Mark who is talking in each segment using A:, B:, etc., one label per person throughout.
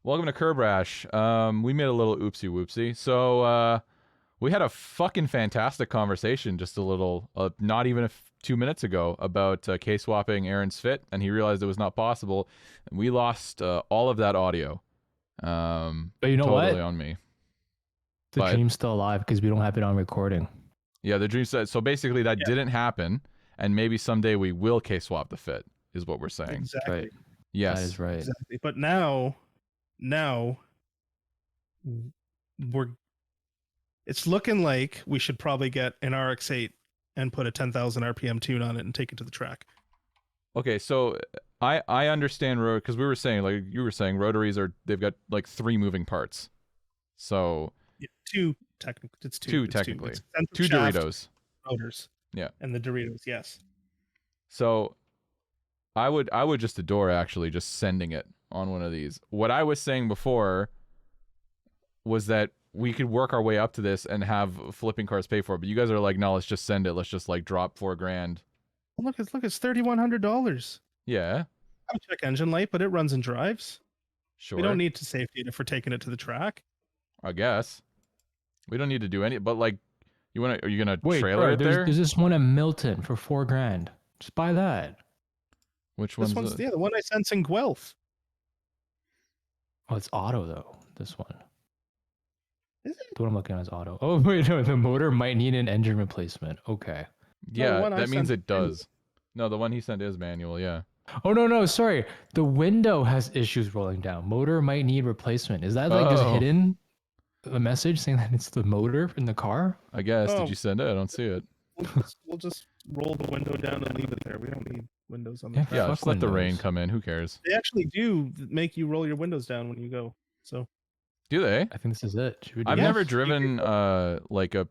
A: Welcome to Curbrash. We made a little oopsie whoopsie. So we had a fucking fantastic conversation just a little, not even 2 minutes ago about K-swapping Aaron's fit, and he realized it was not possible. And we lost all of that audio.
B: But you know
A: totally
B: what?
A: on me.
B: The
A: But-
B: dream's still alive because we don't have it on recording.
A: Yeah, the dream said so. Basically, that didn't happen, and maybe someday we will K-swap the fit, is what we're saying.
C: Exactly.
B: Right.
A: Yes,
B: That is right.
C: Exactly. But now it's looking like we should probably get an RX-8 and put a 10,000 RPM tune on it and take it to the track.
A: Okay, so I understand because we were saying, like you were saying, rotaries they've got like 3 moving parts. So
C: Yeah, two technically. It's two.
A: Two
C: It's
A: technically.
C: It's central
A: 2
C: shaft,
A: Doritos.
C: rotors.
A: Yeah.
C: And the Doritos, yes.
A: So I would just adore actually just sending it on one of these. What I was saying before was that we could work our way up to this and have flipping cars pay for it, but you guys are like, no, let's just send it. Let's just like drop $4,000.
C: Look, it's $3,100.
A: Yeah,
C: I check engine light, but it runs and drives.
A: sure.
C: We don't need to safety it for taking it to the track.
A: I guess we don't need to do any. But like, are you gonna
B: Wait,
A: trailer
B: bro,
A: it there?
B: there's this one at Milton for $4,000. Just buy that.
A: Which
C: This
A: one's
C: one's the one I sent in Guelph.
B: Oh, it's auto though. This one.
C: Is it?
B: The one I'm looking at is auto. Oh wait, no, the motor might need an engine replacement. Okay.
A: Yeah,
C: one I
A: that means
C: sent
A: it does. No, the one he sent is manual. Yeah.
B: Oh no, sorry. The window has issues rolling down. Motor might need replacement. Is that like just
A: Oh.
B: hidden? A message saying that it's the motor in the car?
A: I guess.
C: Oh.
A: Did you send it? I don't see it.
C: We'll just roll the window down and leave it there. We don't need windows on the
B: Yeah,
C: track.
A: Yeah,
B: fuck
A: just let the rain
B: windows.
A: come in. Who cares?
C: They actually do make you roll your windows down when you go. So
A: Do they?
B: I think this is it. Should we do
A: I've
B: this?
A: never
C: Yes, you
A: driven like a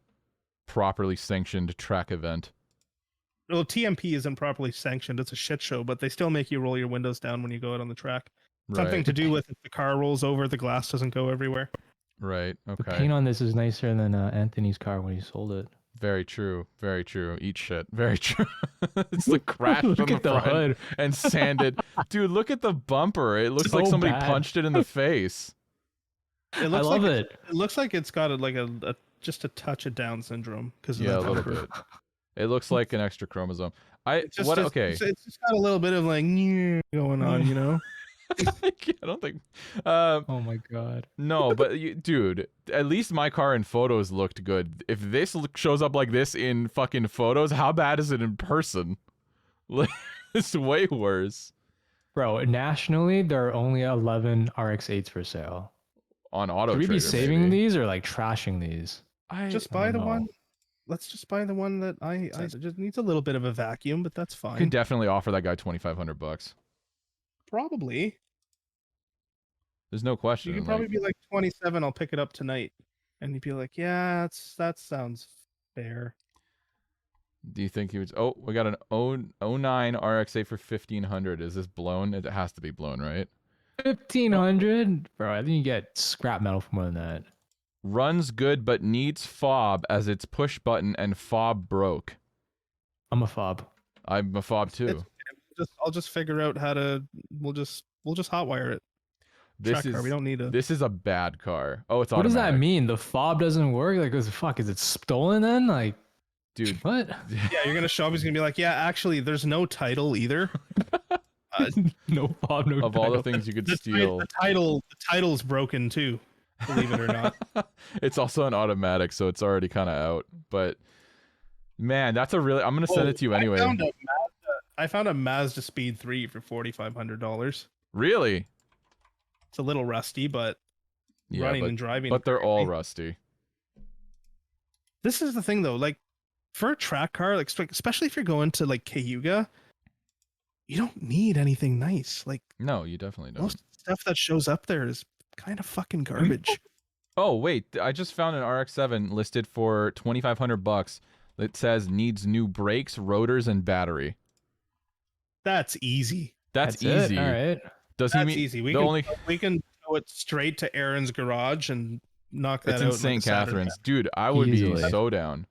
A: properly sanctioned track event.
C: well, TMP isn't properly sanctioned. It's a shit show, but they still make you roll your windows down when you go out on the track. Something
A: Right.
C: to do with if the car rolls over, the glass doesn't go everywhere.
A: Right.
B: The
A: Okay.
B: paint on this is nicer than Anthony's car when he sold it.
A: Very true. Very true. Eat shit. Very true. It's like crashed
B: Look
A: on the
B: at the
A: front
B: hood.
A: and sanded. Dude, look at the bumper. It looks like
B: So
A: somebody
B: bad.
A: punched it in the face.
C: It
B: I
C: looks
B: love
C: like
B: it.
C: It looks like it's got just a touch of Down syndrome because of
A: Yeah, a
C: that
A: little
C: bumper.
A: bit. It looks like an extra chromosome.
C: It's just,
A: Okay.
C: It's just got a little bit of like going on, you know.
A: I don't think.
B: Oh my god.
A: No, but dude, at least my car in photos looked good. If this shows up like this in fucking photos, how bad is it in person? It's way worse.
B: Bro, nationally there are only 11 RX-8s for sale.
A: On Auto
B: Should we be
A: Trader,
B: saving
A: maybe.
B: these or like trashing these?
C: Just
B: I
C: buy
B: don't
C: the
B: know.
C: one. Let's just buy the one that I just needs a little bit of a vacuum, but that's
A: You can
C: fine.
A: definitely offer that guy $2,500.
C: Probably.
A: There's no question.
C: You could probably be like 27. I'll pick it up tonight, and you'd be like, yeah, that sounds fair.
A: Do you think he was? Oh, we got an 09 RX-8 for $1,500. Is this blown? It has to be blown, right?
B: 1,500? Bro, I think you get scrap metal for more than that.
A: Runs good, but needs fob as its push button and fob broke.
B: I'm a fob.
A: I'm a fob too.
C: I'll just figure out how to. We'll just hotwire it.
A: This
C: Track car. We
A: is
C: don't need a.
A: this is a bad car. Oh, it's
B: What does that
A: automatic.
B: mean? The fob doesn't work? Like, what the fuck? Is it stolen then? Like,
A: Dude.
B: what?
C: Yeah, you're gonna show up. He's gonna be like, yeah, actually, there's no title either.
B: No fob, no
A: Of all the
B: title.
A: things you could
C: The,
A: steal,
C: the title's broken too. Believe it or not.
A: it's also an automatic, so it's already kind of out. But man, that's a really. I'm gonna send it to you anyway.
C: I found a Mazda Speed 3 for $4,500.
A: Really?
C: It's a little rusty, but
A: Yeah,
C: running and driving.
A: but they're all
C: apparently.
A: rusty.
C: This is the thing though, like for a track car, like especially if you're going to like Cayuga, you don't need anything nice. Like
A: No, you definitely don't.
C: most stuff that shows up there is kind of fucking garbage.
A: Oh wait, I just found an RX-7 listed for $2,500. It says needs new brakes, rotors, and battery.
C: That's easy.
A: That's
B: it?
A: easy.
B: All right.
A: Does he
C: That's
A: mean
C: easy.
A: the only?
C: We can tow it straight to Aaron's garage and knock that
A: It's
C: out.
A: in
C: like
A: St.
C: a Saturday.
A: Catharines, dude. I would be
B: Easily.
A: so down.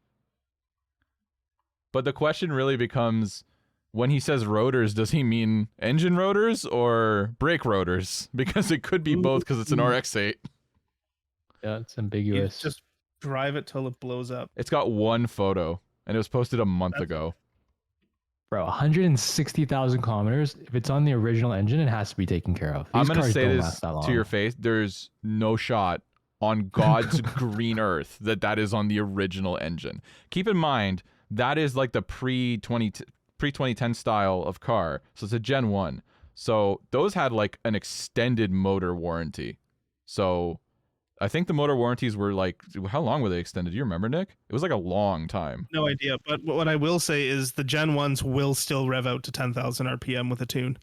A: But the question really becomes, when he says rotors, does he mean engine rotors or brake rotors? Because it could be both because it's an RX-8.
B: Yeah, it's
C: You
B: ambiguous.
C: just drive it till it blows up.
A: It's got one photo, and it was posted a month ago.
B: Bro, 160,000 kilometers. If it's on the original engine, it has to be taken care of.
A: I'm
B: These
A: going to
B: cars
A: say
B: don't
A: this
B: last that long.
A: to your face. There's no shot on God's green earth that is on the original engine. Keep in mind, that is like the pre-2010 style of car. So it's a Gen 1. So those had like an extended motor warranty. So I think the motor warranties were like, how long were they extended? Do you remember, Nick? It was like a long time.
C: No idea. But what I will say is the Gen 1s will still rev out to 10,000 RPM with a tune.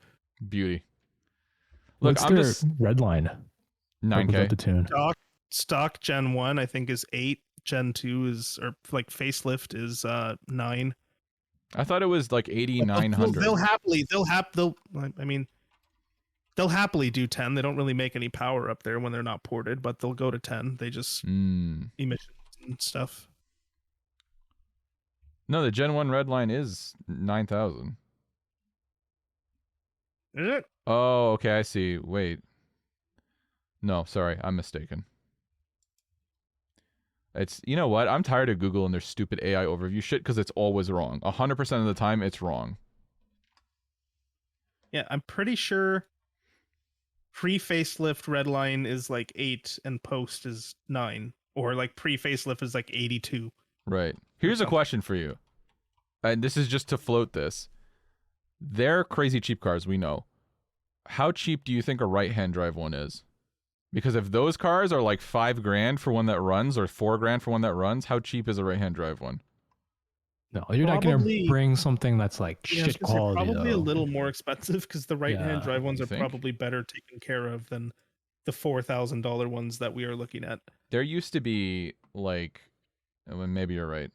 A: Beauty. Look,
B: What's
A: I'm
B: their
A: just
B: red line?
A: 9K.
B: The tune.
C: Stock Gen 1, I think, is 8. Gen 2 is, or like facelift is 9.
A: I thought it was like 8,900.
C: They'll happily do 10. They don't really make any power up there when they're not ported, but they'll go to 10. They just emissions and stuff.
A: No, the Gen 1 red line is 9,000.
C: Is it?
A: Oh, okay, I see. Wait. No, sorry, I'm mistaken. It's, you know what? I'm tired of Google and their stupid AI overview shit because it's always wrong. 100% of the time, it's wrong.
C: Yeah, I'm pretty sure pre-facelift red line is like 8 and post is 9. Or like pre-facelift is like 82.
A: Right. Here's a question for you. And this is just to float this. They're crazy cheap cars, we know. How cheap do you think a right-hand drive one is? Because if those cars are like $5,000 for one that runs or $4,000 for one that runs, how cheap is a right-hand drive one?
B: No, you're not going to
C: Probably-
B: bring something that's like
C: Yeah, I was
B: shit
C: gonna say,
B: quality.
C: probably
B: though.
C: a little more expensive because the right-hand
B: Yeah,
C: drive ones
A: you
C: are
A: think?
C: probably better taken care of than the $4,000 ones that we are looking at.
A: There used to be like, well, maybe you're right.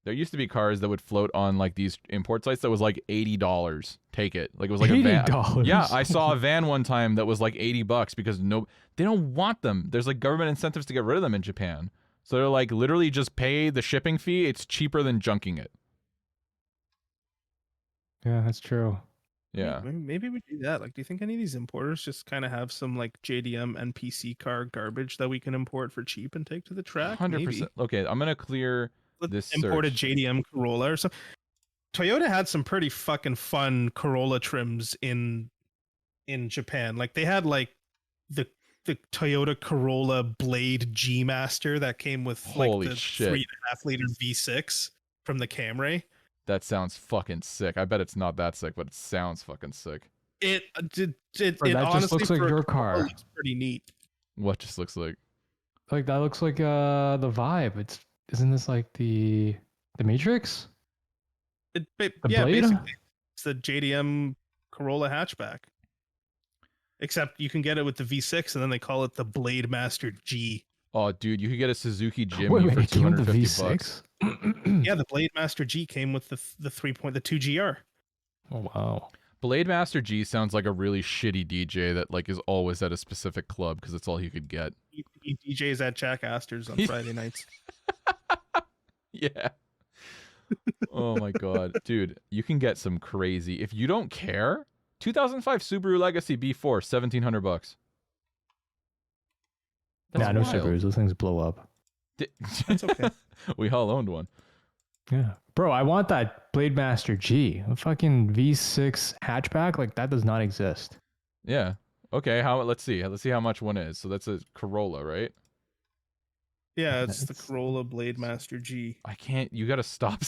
A: There used to be cars that would float on like these import sites that was like $80. Take it. Like it was like a van.
B: $80.
A: Yeah, I saw a van one time that was like $80 because they don't want them. There's like government incentives to get rid of them in Japan. So they're like literally just pay the shipping fee. It's cheaper than junking it.
B: Yeah, that's true.
A: Yeah.
C: Maybe we do that. Like, do you think any of these importers just kind of have some like JDM NPC car garbage that we can import for cheap and take to the track?
A: 100%.
C: Maybe.
A: Okay, I'm going to clear
C: Let's
A: this
C: import a
A: search.
C: JDM Corolla or something. Toyota had some pretty fucking fun Corolla trims in Japan. Like they had like the Toyota Corolla Blade G Master that came with
A: Holy
C: like the
A: shit.
C: 3.5 liter V6 from the Camry.
A: That sounds fucking sick. I bet it's not that sick, but it sounds fucking sick.
C: It
B: Bro,
C: it
B: that just
C: honestly
B: looks like
C: for a
B: your
C: Corolla
B: car.
C: looks pretty neat.
A: What just looks like?
B: Like that looks like the vibe. Isn't this like the Matrix? The
C: Yeah,
B: Blade?
C: basically, it's the JDM Corolla hatchback. Except you can get it with the V6, and then they call it the Blade Master G.
A: Oh, dude, you could get a Suzuki Jimny
B: Wait,
A: for
B: it came with the
A: $250.
B: V6?
C: Yeah, the Blade Master G came with the 2 GR.
B: Oh wow.
A: Blade Master G sounds like a really shitty DJ that like is always at a specific club because it's all he could get.
C: He DJs at Jack Astor's on Friday nights.
A: Yeah. Oh my god, dude, you can get some crazy. If you don't care, 2005 Subaru Legacy B4, $1,700. That's
B: Nah, no
A: wild.
B: Subarus. Those things blow up.
C: That's okay.
A: We all owned one.
B: Yeah. Bro, I want that Blade Master G. A fucking V6 hatchback? Like that does not exist.
A: Yeah. Okay. Let's see. Let's see how much one is. So that's a Corolla, right?
C: Yeah, it's the
B: It's-
C: Corolla Blade Master G.
A: I can't. You got to stop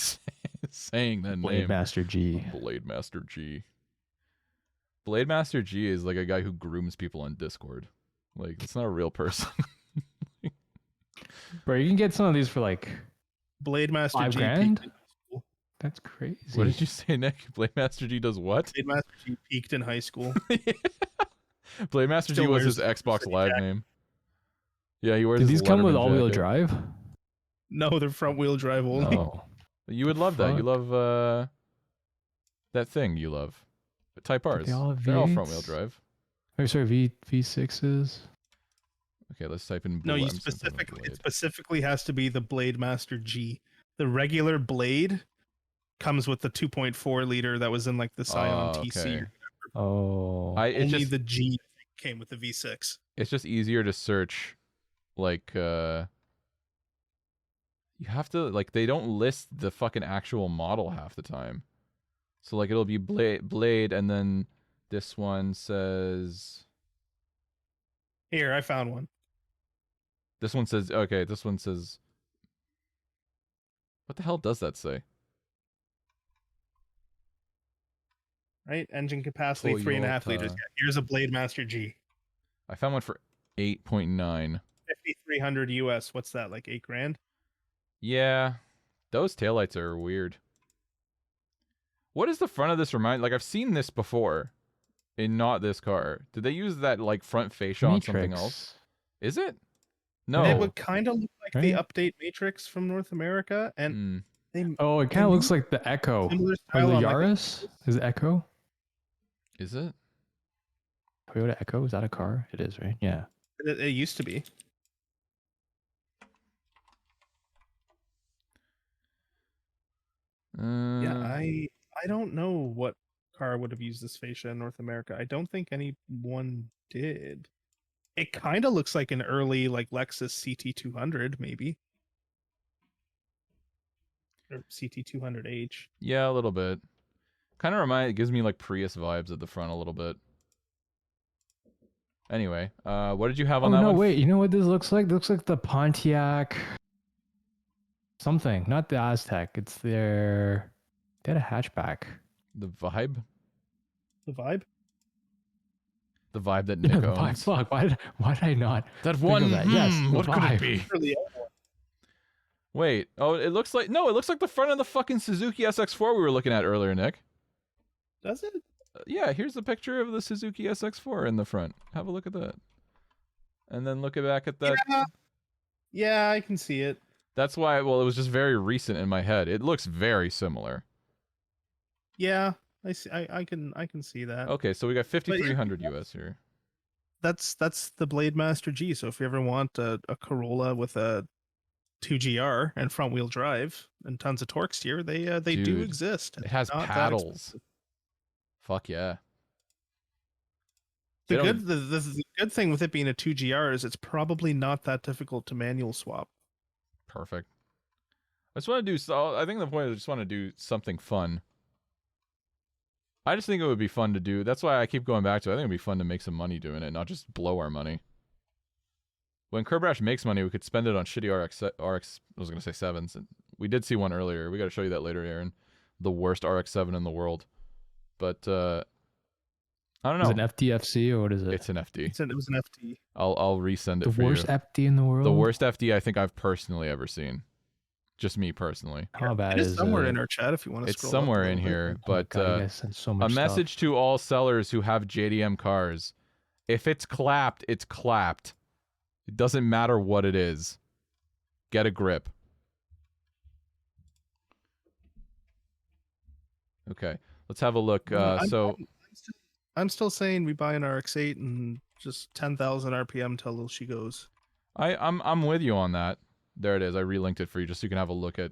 A: saying that
B: Blade
A: name.
B: Master G.
A: Blade Master G. Blade Master G is like a guy who grooms people on Discord. Like it's not a real person.
B: Bro, you can get some of these for like
C: Blade Master
B: $5,000?
C: G. peaked in high school.
B: That's crazy.
A: What did you say, Nick? Blade Master G does what?
C: Blade Master G peaked in high school.
A: Blade Master G
C: Still
A: was
C: wears
A: his Xbox
C: city
A: Live
C: jacket.
A: name. Yeah, he wears.
B: Did
A: his
B: these come with
A: Letterman
B: all-wheel
A: jacket.
B: drive?
C: No, they're front wheel drive only.
B: Oh.
A: You would love that. You
B: Fuck.
A: love that thing you love. Type R's.
B: they all have
A: They're all
B: V8s?
A: front wheel drive.
B: Oh, sorry, V6s.
A: Okay, let's type in.
C: No,
A: Blade.
C: you
A: I'm just gonna type in
C: it
A: Blade.
C: specifically has to be the Blade Master G. The regular Blade comes with the 2.4 liter that was in like the Scion TC.
A: Okay.
B: Oh.
A: It's
C: Only
A: just
C: the G came with the V6.
A: it's just easier to search, like you have to like they don't list the fucking actual model half the time, so like it'll be blade, and then this one says
C: Here, I found one.
A: this one says okay, this one says what the hell does that say?
C: Right, engine capacity 3.5 liters.
A: Toyota.
C: Yeah, here's a Blade Master G.
A: I found one for 8.9.
C: 5,300 US. What's that? Like $8,000?
A: Yeah, those taillights are weird. What does the front of this remind? Like I've seen this before, in not this car. Did they use that like front fascia on something else? Is it? No.
C: It would kind of look like the
B: Right?
C: update Matrix from North America, and
A: Hmm.
C: they
B: Oh, it kind of looks like the Echo.
C: similar
B: Or
C: style
B: the
C: on like
B: Yaris? Is it Echo?
A: Is it?
B: Toyota Echo? Is that a car? It is, right? Yeah.
C: it used to be. Yeah, I don't know what car would have used this fascia in North America. I don't think anyone did. It kind of looks like an early like Lexus CT200 maybe. Or CT200H.
A: Yeah, a little bit. Kind of it gives me like Prius vibes at the front a little bit. Anyway, what did you have on
B: Oh
A: that
B: no,
A: one?
B: wait. You know what this looks like? It looks like the Pontiac something, not the Aztec. It's their. They had a hatchback.
A: The vibe?
C: The vibe?
A: The vibe that
B: Yeah,
A: Nick
B: the vibe.
A: owns.
B: Fuck. Why did I not?
A: That
B: think
A: one.
B: of that? Yes, the
A: What could it
B: vibe.
A: be?
C: Really,
A: Wait. Oh, it looks like no. It looks like the front of the fucking Suzuki SX4 we were looking at earlier, Nick.
C: does it?
A: Yeah, here's a picture of the Suzuki SX4 in the front. Have a look at that. And then look back at that.
C: Yeah, I can see it.
A: That's why. Well, it was just very recent in my head. It looks very similar.
C: Yeah, I see. I can see that.
A: Okay, so we got 5,300 US here.
C: That's the Blade Master G. So if you ever want a Corolla with a 2GR and front wheel drive and tons of torque steer, they do
A: Dude,
C: exist.
A: It has
C: Not that
A: paddles.
C: expensive.
A: Fuck yeah.
C: The
A: They
C: good the good thing with it being a 2GR is it's probably not that difficult to manual swap.
A: Perfect. I just want to do. So I think the point is I just want to do something fun. I just think it would be fun to do. That's why I keep going back to it. I think it'd be fun to make some money doing it, not just blow our money. When Curbrash makes money, we could spend it on shitty RX. I was gonna say 7s. And we did see one earlier. We got to show you that later, Aaron. The worst RX-7 in the world. But I don't
B: Is
A: know.
B: it an FDFC or what is it?
A: It's an FD.
C: It was an FT.
A: I'll resend it
B: The
A: for
B: worst
A: you.
B: FD in the world.
A: The worst FD I think I've personally ever seen. Just me personally.
B: How bad
C: It
B: is
C: is somewhere
B: it?
C: in our chat if you want to
A: It's
C: scroll. up a
A: somewhere in
C: little bit.
A: here,
B: Oh my
A: but
B: God, you guys send so much
A: a
B: stuff.
A: message to all sellers who have JDM cars. If it's clapped, it's clapped. It doesn't matter what it is. Get a grip. Okay, let's have a look.
C: I'm still saying we buy an RX-8 and just 10,000 RPM till she goes.
A: I'm with you on that. There it is. I relinked it for you just so you can have a look at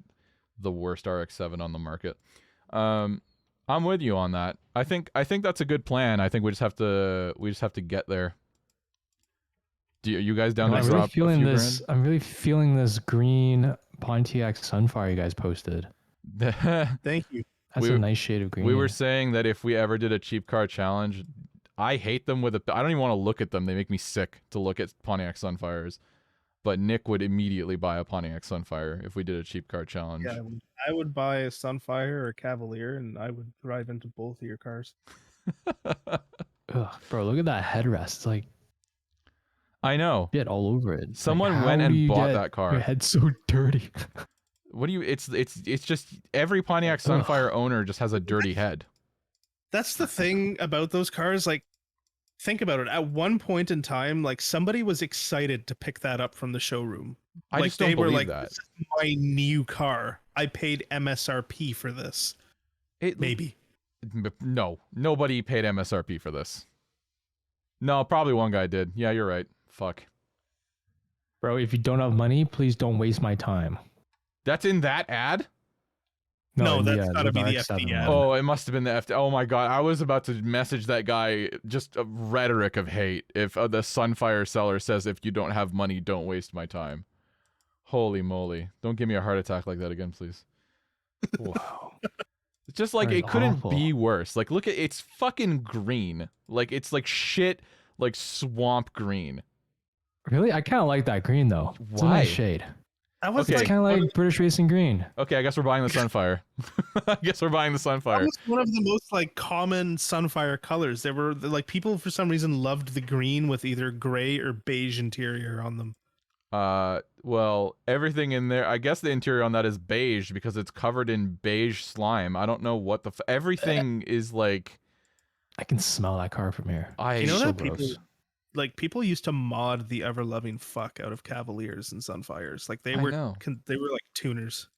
A: the worst RX-7 on the market. I'm with you on that. I think that's a good plan. I think we just have to get there. Are you guys down to
B: I'm really
A: drop
B: feeling
A: a few
B: this. I'm really feeling this green Pontiac Sunfire you guys posted.
A: grand?
C: Thank you.
B: That's
A: We-
B: a nice shade of green.
A: We were saying that if we ever did a cheap car challenge, I hate them I don't even want to look at them. They make me sick to look at Pontiac Sunfires. But Nick would immediately buy a Pontiac Sunfire if we did a cheap car challenge.
C: Yeah, I would buy a Sunfire or a Cavalier, and I would drive into both of your cars.
B: Ugh, bro, look at that headrest. It's like
A: I know.
B: shit all over it. It's
A: Someone
B: like,
A: went
B: how
A: and
B: do you
A: bought
B: get
A: that car.
B: Your head's so dirty.
A: What do you? It's just every Pontiac Sunfire owner just has a dirty head.
C: That's the thing about those cars. Like, think about it. At one point in time, like somebody was excited to pick that up from the showroom.
A: I
C: Like,
A: just don't
C: they were
A: believe
C: like,
A: that.
C: "This is my new car. I paid MSRP for this." Maybe.
A: No, nobody paid MSRP for this. No, probably one guy did. Yeah, you're right. Fuck.
B: Bro, if you don't have money, please don't waste my time.
A: That's in that ad?
C: No,
B: in
C: that's
B: the,
C: gotta be the
B: RX-7
C: FD ad.
B: one.
A: Oh, it must have been the FD. Oh my god, I was about to message that guy just a rhetoric of hate. If the Sunfire seller says, "If you don't have money, don't waste my time." Holy moly! Don't give me a heart attack like that again, please.
B: Wow.
A: It's just like
B: That is
A: it couldn't
B: awful.
A: be worse. Like, look at it's fucking green. Like it's like shit, like swamp green.
B: Really? I kind of like that green though. It's a
A: Why?
B: nice shade.
C: That was
A: Okay.
B: It's
C: like
B: kind of
C: one
B: like British Racing Green.
A: Okay, I guess we're buying the Sunfire. I guess we're buying the
C: that
A: Sunfire.
C: was one of the most like common Sunfire colors. There were like people for some reason loved the green with either gray or beige interior on them.
A: Well, everything in there, I guess the interior on that is beige because it's covered in beige slime. I don't know what the everything is like.
B: I can smell that car from here.
C: You know
B: so
C: that
B: gross.
C: people used to mod the ever loving fuck out of Cavaliers and Sunfires. Like they were
A: know.
C: they were like tuners.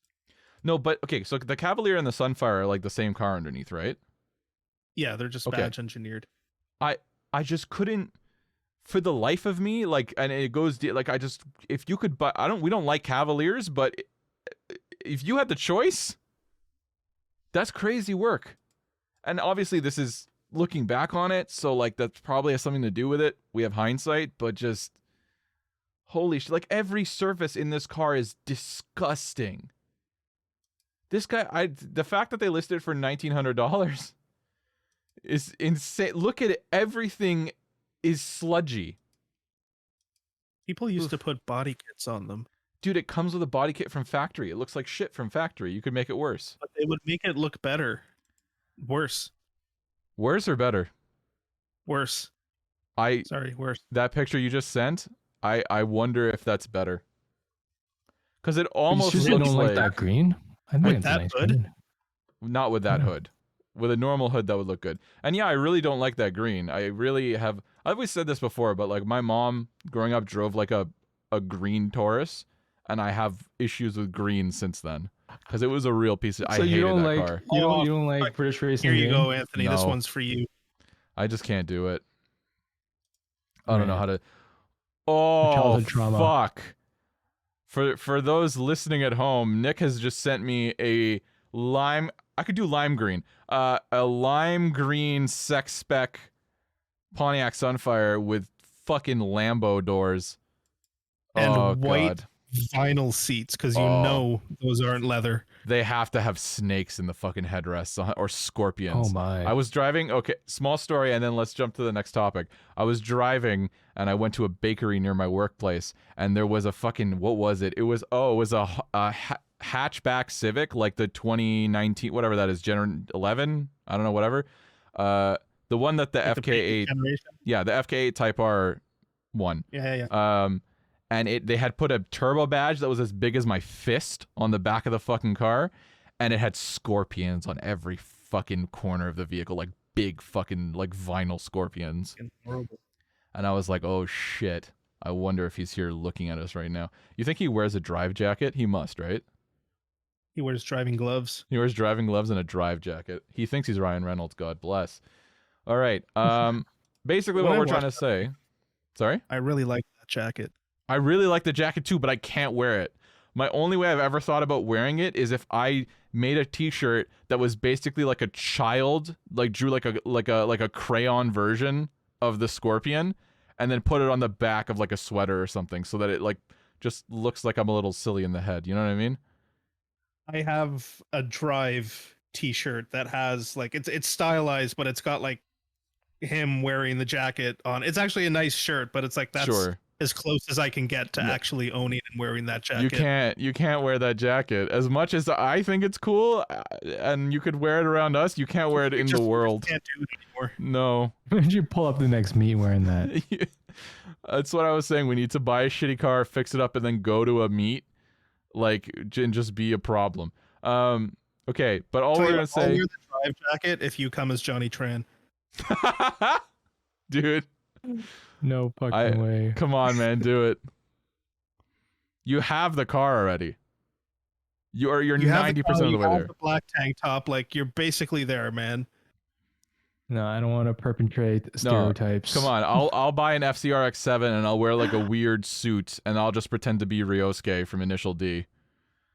A: No, but okay, so the Cavalier and the Sunfire are like the same car underneath, right?
C: Yeah, they're just
A: Okay.
C: badge engineered.
A: I just couldn't for the life of me, like, and it goes like I just if you could buy we don't like Cavaliers, but if you had the choice, that's crazy work. And obviously this is looking back on it, so like that probably has something to do with it. We have hindsight, but just holy shit, like every surface in this car is disgusting. This guy, the fact that they listed it for $1,900 is insane. Look at it, everything is sludgy.
C: People used to put body kits on them,
A: Dude, it comes with a body kit from factory. It looks like shit from factory. You could make it worse.
C: but they would make it look better. Worse.
A: Worse or better?
C: Worse. Sorry, worse.
A: That picture you just sent, I wonder if that's better. Because it
B: But you
A: almost
B: seriously
A: looks
B: don't like that green? I think
C: With
B: it's
C: that
B: a nice
C: hood?
B: green.
A: not with that
B: Yeah.
A: hood. With a normal hood, that would look good. And yeah, I really don't like that green. I've always said this before, but like my mom growing up drove like a green Taurus, and I have issues with green since then. Because it was a real piece of I
B: So
A: hated
B: you don't
A: that
B: like
A: car.
B: you don't like British Racing
C: Here you
B: Green?
C: go, Anthony. This
A: No.
C: one's for you.
A: I just can't do it. I don't know
B: Right.
A: how to. Oh
B: Childhood trauma.
A: fuck! For those listening at home, Nick has just sent me a lime. I could do lime green. A lime green sex spec Pontiac Sunfire with fucking Lambo doors.
C: And
A: oh
C: white
A: god,
C: vinyl seats, because you
A: Oh.
C: know those aren't leather.
A: they have to have snakes in the fucking headrests or scorpions.
B: Oh my.
A: I was driving. Okay, small story, and then let's jump to the next topic. I was driving, and I went to a bakery near my workplace, and there was a fucking what was it? It was a hatchback Civic, like the 2019 whatever that is, Gen 11. I don't know, whatever. The one that the
C: Like the previous
A: FK8,
C: generation.
A: yeah, the FK8 Type R one.
C: Yeah.
A: And they had put a turbo badge that was as big as my fist on the back of the fucking car, and it had scorpions on every fucking corner of the vehicle, like big fucking like vinyl scorpions.
C: Fucking horrible.
A: And I was like, oh shit, I wonder if he's here looking at us right now. You think he wears a drive jacket? He must, right?
C: He wears driving gloves.
A: He wears driving gloves and a drive jacket. He thinks he's Ryan Reynolds, God bless. All right. Basically
C: When
A: what
C: I
A: we're trying to
C: watched
A: say. Sorry?
C: I really like that jacket.
A: I really like the jacket too, but I can't wear it. My only way I've ever thought about wearing it is if I made a t-shirt that was basically like a child, like drew like a crayon version of the scorpion and then put it on the back of like a sweater or something so that it like just looks like I'm a little silly in the head. You know what I mean?
C: I have a Drive t-shirt that has like it's stylized, but it's got like him wearing the jacket on. It's actually a nice shirt, but it's like that's
A: Sure.
C: as close as I can get to
A: Yeah.
C: actually owning and wearing that jacket.
A: You can't wear that jacket. As much as I think it's cool and you could wear it around us, you can't wear it in the world.
C: Can't do it anymore.
A: No.
B: Did you pull up the next meet wearing that?
A: That's what I was saying. We need to buy a shitty car, fix it up, and then go to a meet, like, and just be a problem. Okay, but all
C: Tell
A: we're
C: you
A: gonna
C: what, I'll
A: say,
C: wear the Drive jacket if you come as Johnny Tran.
A: dude,
B: No fucking way.
A: come on, man, do it. You have the car already. You're
C: You have
A: 90%
C: car,
A: of the
C: you
A: way
C: have
A: there.
C: the black tank top, like you're basically there, man.
B: No, I don't want to perpetrate stereotypes.
A: Come on, I'll buy an FCRX7 and I'll wear like a weird suit and I'll just pretend to be Ryosuke from Initial D.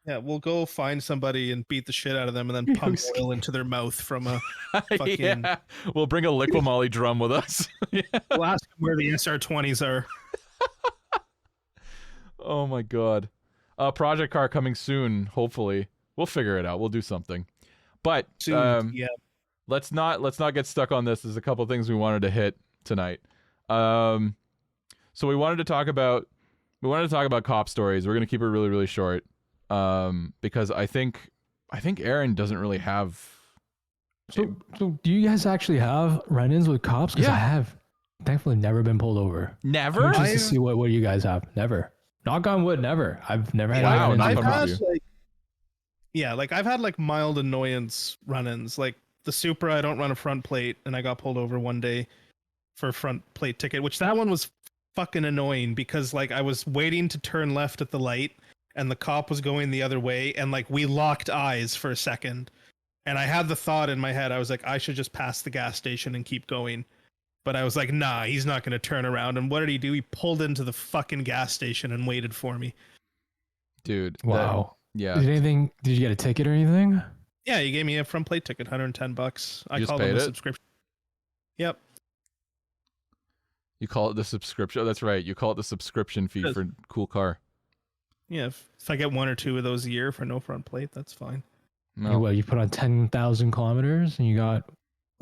C: Yeah, we'll go find somebody and beat the shit out of them, and then
B: Yo,
C: pump
B: sk-
C: oil into their mouth from a fucking.
A: Yeah, we'll bring a Liquimolly drum with us. Yeah.
C: We'll ask them where the SR20s are.
A: Oh my god. Project car coming soon. Hopefully, we'll figure it out. We'll do something. But
C: Soon, yeah.
A: let's not get stuck on this. There's a couple things we wanted to hit tonight. So we wanted to talk about cop stories. We're gonna keep it really, really short. Because I think Aaron doesn't really have.
B: So do you guys actually have run-ins with cops? Because
A: Yeah.
B: I have thankfully never been pulled over.
A: Never.
B: I'm interested to
C: I've-
B: see what you guys have. Never. Knock on wood, never. I've never had
A: Wow,
B: any
A: knock
B: run-ins
A: on
B: with
A: wood.
B: cops.
A: you.
C: I've had like mild annoyance run-ins. Like the Supra, I don't run a front plate, and I got pulled over one day for a front plate ticket, which that one was fucking annoying because like I was waiting to turn left at the light, and the cop was going the other way, and like we locked eyes for a second, and I had the thought in my head, I was like, I should just pass the gas station and keep going. But I was like, nah, he's not going to turn around. And what did he do? He pulled into the fucking gas station and waited for me.
A: Dude.
B: Wow.
A: Yeah.
B: Did you get a ticket or anything?
C: Yeah, he gave me a front plate ticket, $110. I
A: just
C: called him
A: paid
C: a
A: it?
C: subscription. Yep.
A: You call it the subscription. Oh, that's right. You call it the subscription fee
C: Yes.
A: for cool car.
C: Yeah, if I get one or two of those a year for no front plate, that's fine.
A: No.
B: You put on 10,000 kilometers and you got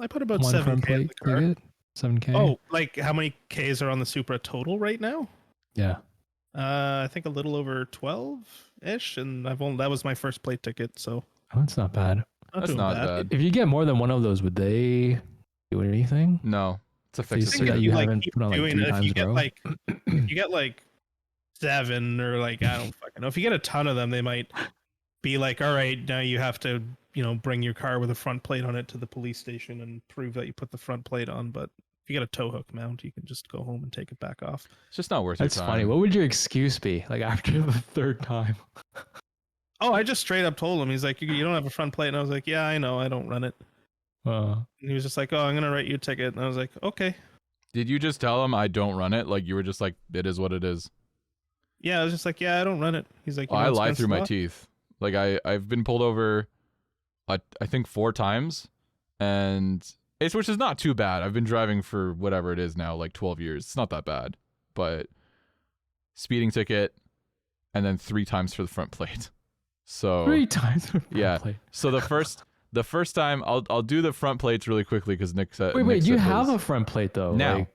C: I put about
B: one
C: 7K
B: front
C: in
B: plate
C: the car.
B: ticket? 7K?
C: Oh, like how many Ks are on the Supra total right now?
B: Yeah.
C: I think a little over 12-ish, and that was my first plate ticket, so
B: Oh, that's not bad.
A: That's
C: doing
A: not bad.
B: If you get more than one of those, would they do anything?
A: No. It's a
B: So you
A: fix.
B: see
C: think
B: that
C: if
B: you
C: like,
B: haven't
C: keep
B: put on like
C: doing
B: 3
C: it, if
B: times
C: you
B: in a
C: get
B: row?
C: like if you get like 7 or like I don't fucking know. If you get a ton of them, they might be like, all right, now you have to, bring your car with a front plate on it to the police station and prove that you put the front plate on. But if you get a tow hook mount, you can just go home and take it back off.
A: It's just not worth
B: That's
A: your time.
B: funny. What would your excuse be? Like after the third time?
C: Oh, I just straight up told him. He's like, you don't have a front plate, and I was like, yeah, I know, I don't run it. And he was just like, oh, I'm gonna write you a ticket, and I was like, okay.
A: Did you just tell him I don't run it? Like you were just like, it is what it is.
C: Yeah, I was just like, yeah, I don't run it. He's like,
A: Oh, I
C: what's
A: lie
C: against
A: through
C: the
A: my
C: law?
A: teeth. Like I've been pulled over, I think 4 times, and which is not too bad. I've been driving for whatever it is now, like 12 years. It's not that bad, but speeding ticket, and then 3 times for the front plate. So
B: 3 times. For front
A: yeah.
B: plate.
A: So the first time I'll do the front plates really quickly because Nick said.
B: Wait,
A: Nick
B: you
A: said
B: have
A: his.
B: a front plate though.
A: Now.
B: Like,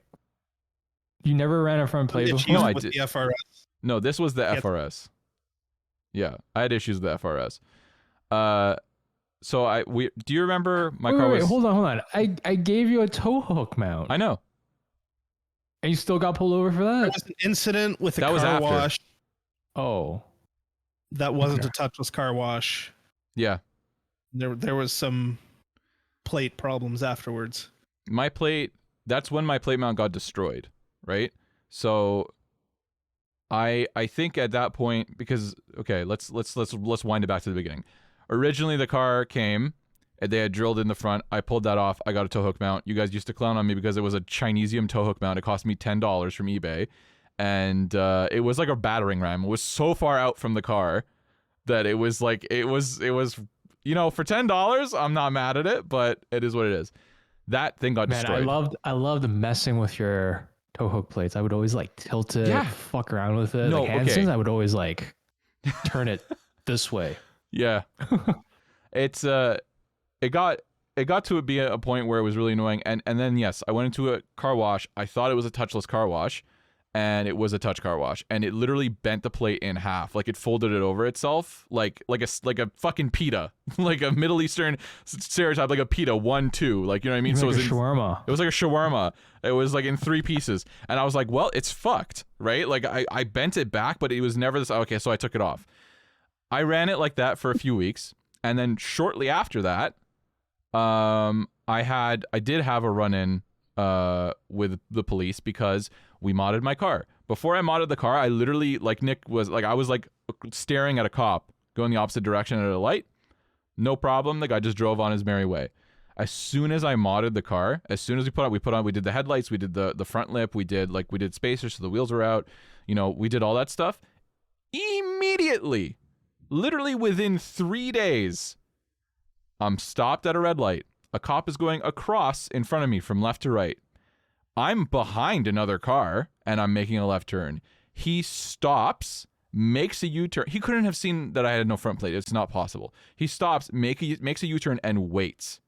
B: you never ran a front plate
C: Issues
B: before?
A: No, I
C: with
A: did-
C: the FRS.
A: No, this was the
C: Yeah.
A: FRS. Yeah, I had issues with the FRS. So do you remember my car
B: Wait,
A: was?
B: hold on. I gave you a tow hook mount.
A: I know.
B: And you still got pulled over for
C: There
B: that?
C: was an incident with a
A: That was
C: car
A: after.
C: wash
B: Oh.
C: that wasn't
B: Okay.
C: a touchless car wash.
A: Yeah,
C: There was some plate problems afterwards.
A: my plate. That's when my plate mount got destroyed, right? So I think at that point, because okay, let's wind it back to the beginning. Originally the car came and they had drilled in the front. I pulled that off. I got a tow hook mount. You guys used to clown on me because it was a Chinesium tow hook mount. It cost me $10 from eBay, and it was like a battering ram. It was so far out from the car that it was like it was for $10. I'm not mad at it, but it is what it is. That thing got
B: Man,
A: destroyed.
B: I loved messing with your tow hook plates. I would always like tilt it,
A: Yeah.
B: fuck around with it.
A: No,
B: like
A: okay.
B: Hanson's, I would always like turn it this way.
A: Yeah. It's it got to be a point where it was really annoying, and then yes, I went into a car wash. I thought it was a touchless car wash, and it was a touch car wash, and it literally bent the plate in half. Like it folded it over itself, like a fucking pita, like a Middle Eastern stereotype, like a pita 1, 2, like, you know what I mean?
B: Like
A: So
B: a
A: it was
B: shawarma.
A: it was like a shawarma. It was like in 3 pieces, and I was like, well, it's fucked, right? Like I bent it back, but it was never this. Okay, so I took it off. I ran it like that for a few weeks, and then shortly after that, I did have a run-in with the police because we modded my car. Before I modded the car, I literally, like Nick was like, I was like staring at a cop going the opposite direction at a light. No problem. The guy just drove on his merry way. As soon as I modded the car, as soon as we did the headlights, we did the front lip, we did spacers so the wheels were out, we did all that stuff. Immediately, Literally within 3 days, I'm stopped at a red light. A cop is going across in front of me from left to right. I'm behind another car, and I'm making a left turn. He stops, makes a U-turn. He couldn't have seen that I had no front plate. It's not possible. He stops, makes a U-turn, and waits.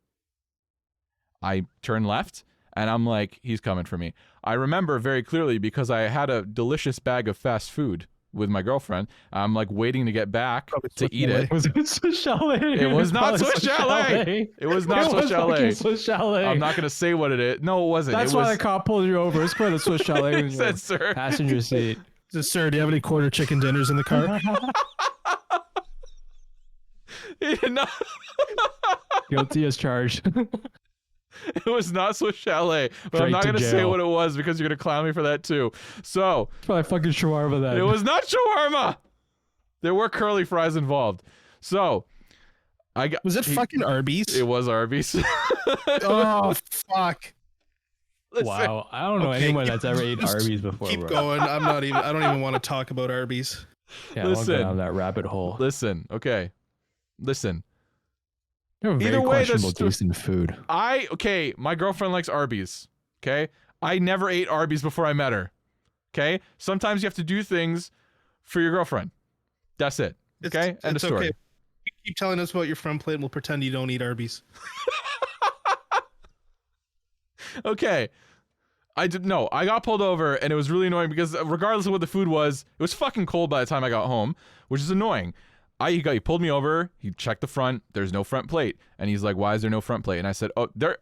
A: I turn left, and I'm like, he's coming for me. I remember very clearly because I had a delicious bag of fast food with my girlfriend. I'm like waiting to get back to eat it.
B: Was it Swiss Chalet?
A: It was not Swiss Chalet. It was not Swiss Chalet.
B: Swiss Chalet.
A: I'm not going to say what it is. No, it wasn't.
B: That's why the cop pulled you over. It's for the Swiss Chalet in
A: He
B: your
A: said, sir.
B: passenger seat.
C: Sir, do you have any quarter chicken dinners in the car?
A: He did not.
B: Guilty as charged.
A: It was not Swiss Chalet, but I'm
B: Straight
A: not
B: to
A: going to say
B: jail.
A: what it was because you're going to clown me for that too. So
B: It's probably fucking shawarma then.
A: it was not shawarma. There were curly fries involved. So
C: Was it fucking Arby's?
A: It was Arby's.
C: Oh fuck!
A: Listen,
B: Wow, I don't know
C: Okay,
B: anyone that's ever ate
C: just
B: Arby's before.
C: Keep
B: bro.
C: going. I don't even want to talk about Arby's.
B: Yeah, I won't go
A: Listen.
B: down that rabbit hole.
A: Listen, okay. Listen.
B: You have very
A: Either way,
B: questionable
A: that's-
B: taste in food.
A: Okay, my girlfriend likes Arby's. Okay? I never ate Arby's before I met her. Okay? Sometimes you have to do things for your girlfriend. That's it. Okay? End of story.
C: Okay. Keep telling us about your front plate and we'll pretend you don't eat Arby's.
A: Okay. I got pulled over and it was really annoying because regardless of what the food was, it was fucking cold by the time I got home, which is annoying. He pulled me over, he checked the front, there's no front plate. And he's like, why is there no front plate? And I said, oh, do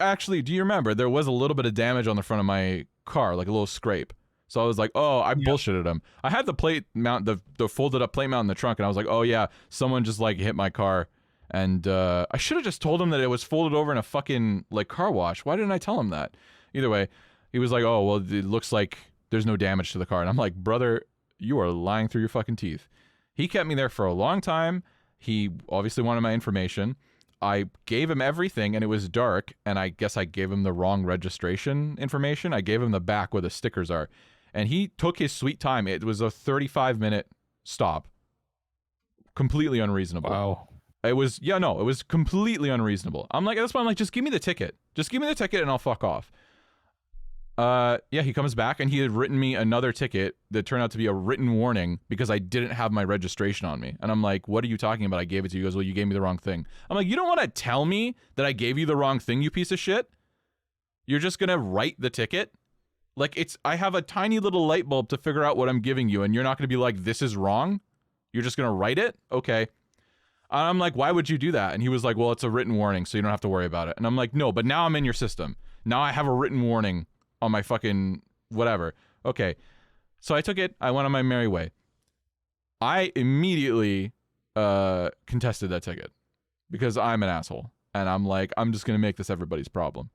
A: you remember, there was a little bit of damage on the front of my car, like a little scrape. So I was like, oh, I bullshitted him. I had the plate mount, the folded up plate mount in the trunk, and I was like, oh yeah, someone just like hit my car. And I should have just told him that it was folded over in a fucking like car wash. Why didn't I tell him that? Either way, he was like, oh, well, it looks like there's no damage to the car. And I'm like, brother, you are lying through your fucking teeth. He kept me there for a long time. He obviously wanted my information. I gave him everything, and it was dark, and I guess I gave him the wrong registration information. I gave him the back where the stickers are. And he took his sweet time. It was a 35-minute stop. Completely unreasonable.
B: Wow.
A: It was completely unreasonable. That's why I'm like, just give me the ticket. Just give me the ticket and I'll fuck off. Yeah, he comes back and he had written me another ticket that turned out to be a written warning because I didn't have my registration on me. And I'm like, what are you talking about? I gave it to you. He goes, well, you gave me the wrong thing. I'm like, you don't want to tell me that I gave you the wrong thing, you piece of shit? You're just going to write the ticket? Like, I have a tiny little light bulb to figure out what I'm giving you, and you're not going to be like, this is wrong? You're just going to write it? Okay. And I'm like, why would you do that? And he was like, well, it's a written warning, so you don't have to worry about it. And I'm like, no, but now I'm in your system. Now I have a written warning on my fucking whatever. Okay. So I took it. I went on my merry way. I immediately contested that ticket because I'm an asshole. And I'm like, I'm just going to make this everybody's problem.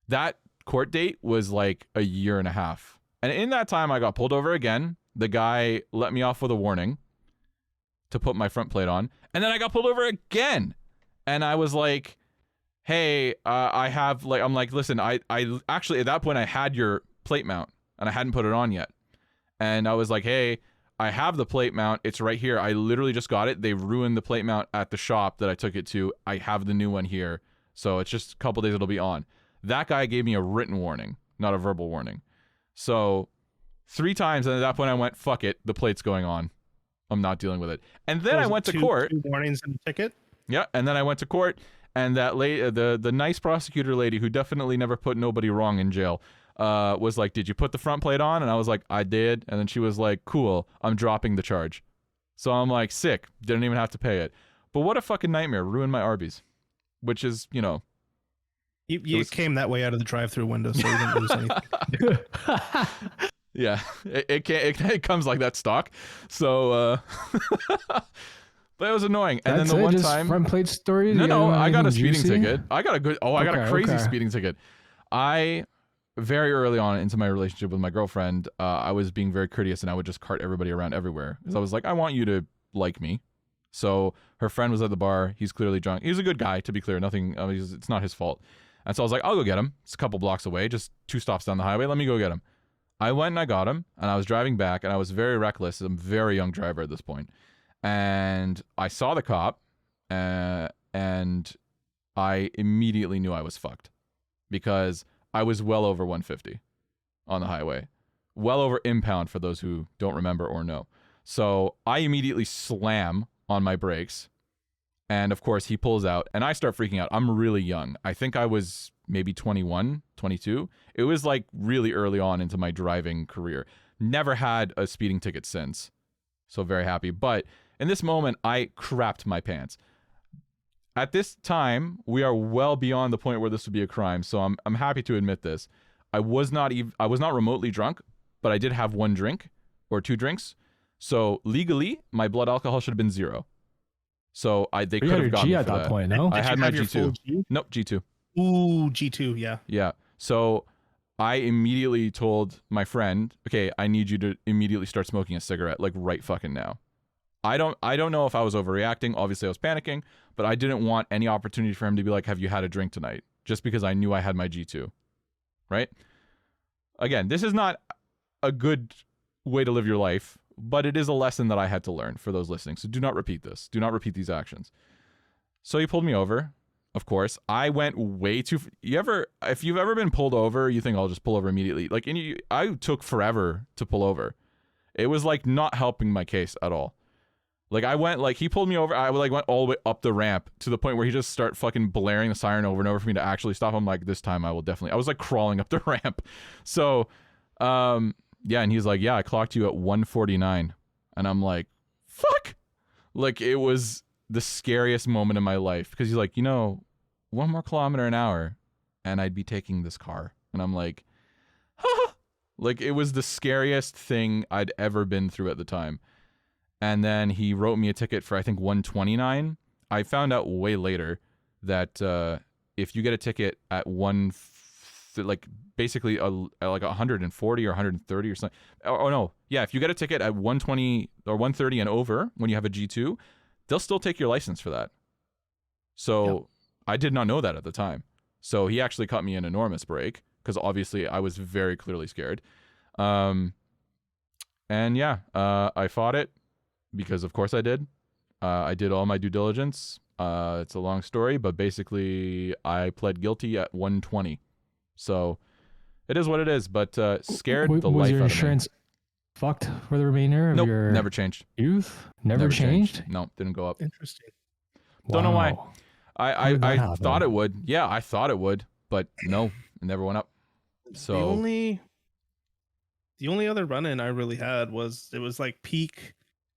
A: That court date was like a year and a half. And in that time, I got pulled over again. The guy let me off with a warning to put my front plate on. And then I got pulled over again. And I was like, hey, I have, like, I'm like, listen, I actually, at that point, I had your plate mount and I hadn't put it on yet. And I was like, hey, I have the plate mount. It's right here. I literally just got it. They ruined the plate mount at the shop that I took it to. I have the new one here. So it's just a couple days it'll be on. That guy gave me a written warning, not a verbal warning. So 3 times, and at that point I went, fuck it, the plate's going on. I'm not dealing with it. And then I went to court.
C: 2 warnings and a ticket?
A: Yeah, and then I went to court, and that the nice prosecutor lady who definitely never put nobody wrong in jail was like, did you put the front plate on? And I was like, I did. And then she was like, cool, I'm dropping the charge. So I'm like, sick, didn't even have to pay it. But what a fucking nightmare, ruined my Arby's. Which is, you know.
C: You came that way out of the drive-through window, so you didn't lose anything.
A: Yeah, it comes like that stock. So, but it was annoying. And
B: That's
A: then the one
B: just
A: time,
B: front plate stories.
A: no, I got a
B: anything
A: speeding
B: juicy?
A: ticket. I got a crazy
B: Okay.
A: speeding ticket. I very early on into my relationship with my girlfriend, I was being very courteous and I would just cart everybody around everywhere because I was like, I want you to like me. So her friend was at the bar. He's clearly drunk. He's a good guy, to be clear. Nothing. It's not his fault. And so I was like, I'll go get him. It's a couple blocks away, just 2 stops down the highway. Let me go get him. I went and I got him, and I was driving back, and I was very reckless. I'm a very young driver at this point. and I saw the cop, and I immediately knew I was fucked because I was well over 150 on the highway, well over impound for those who don't remember or know. So I immediately slam on my brakes, and of course he pulls out, and I start freaking out. I'm really young. I think I was maybe 21, 22. It was like really early on into my driving career. Never had a speeding ticket since. So very happy. But in this moment, I crapped my pants. At this time, we are well beyond the point where this would be a crime. So I'm happy to admit this. I was not remotely drunk, but I did have one drink or two drinks. So legally, my blood alcohol should have been 0. So they could have gotten me
B: at
A: for
B: that
A: that.
B: point, no?
A: I had
C: you
A: my
C: have your full
A: G2.
C: G?
A: Nope, G2.
C: Ooh, G2, yeah.
A: Yeah. So I immediately told my friend, okay, I need you to immediately start smoking a cigarette, like right fucking now. I don't know if I was overreacting. Obviously I was panicking, but I didn't want any opportunity for him to be like, have you had a drink tonight? Just because I knew I had my G2. Right? Again, this is not a good way to live your life, but it is a lesson that I had to learn for those listening. So do not repeat this. Do not repeat these actions. So he pulled me over. Of course, I went way too. If you've ever been pulled over, you think I'll just pull over immediately. Like, I took forever to pull over. It was like not helping my case at all. Like I went, like he pulled me over. I like went all the way up the ramp to the point where he just started fucking blaring the siren over and over for me to actually stop. I'm like, this time I will definitely. I was like crawling up the ramp. So, yeah, and he's like, yeah, I clocked you at 149, and I'm like, fuck. Like it was the scariest moment in my life because he's like, 1 more kilometer an hour and I'd be taking this car. And I'm like, huh. Like it was the scariest thing I'd ever been through at the time. And then he wrote me a ticket for, I think, 129. I found out way later that if you get a ticket at basically like 140 or 130 or something. Oh no. Yeah, if you get a ticket at 120 or 130 and over when you have a G2, they'll still take your license for that. So yep. I did not know that at the time. So he actually cut me an enormous break because obviously I was very clearly scared. And yeah, I fought it because of course I did. I did all my due diligence. It's a long story, but basically I pled guilty at 120. So it is what it is, but scared the life out of me.
B: Was your insurance fucked for the remainder of your
A: never changed.
B: youth? Never changed?
A: No, didn't go up.
C: Interesting.
A: Don't know why. I
B: happen?
A: thought it would. Yeah, I thought it would, but no, it never went up. So
C: the only other run-in I really had was peak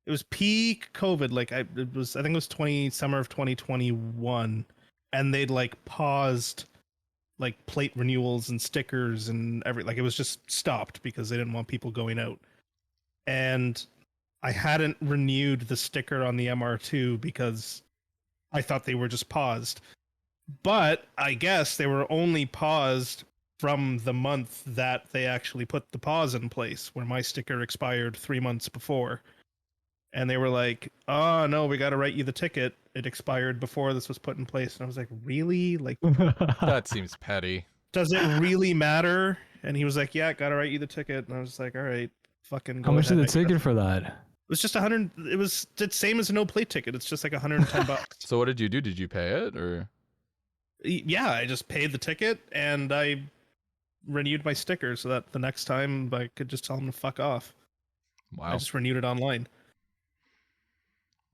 C: COVID. Like I think it was summer of 2021, and they'd like paused like plate renewals and stickers and it was just stopped because they didn't want people going out. And I hadn't renewed the sticker on the MR2 because I thought they were just paused. But I guess they were only paused from the month that they actually put the pause in place, where my sticker expired 3 months before. And they were like, oh no, we got to write you the ticket. It expired before this was put in place. And I was like, really? Like,
A: that seems petty.
C: Does it really matter? And he was like, yeah, got to write you the ticket. And I was like, all right, fucking go
B: How much
C: ahead,
B: did the ticket for that?
C: It was just 100. It was the same as a no plate ticket. It's just like $110.
A: So what did you do? Did you pay it or?
C: Yeah, I just paid the ticket and I renewed my sticker so that the next time I could just tell them to fuck off.
A: Wow.
C: I just renewed it online.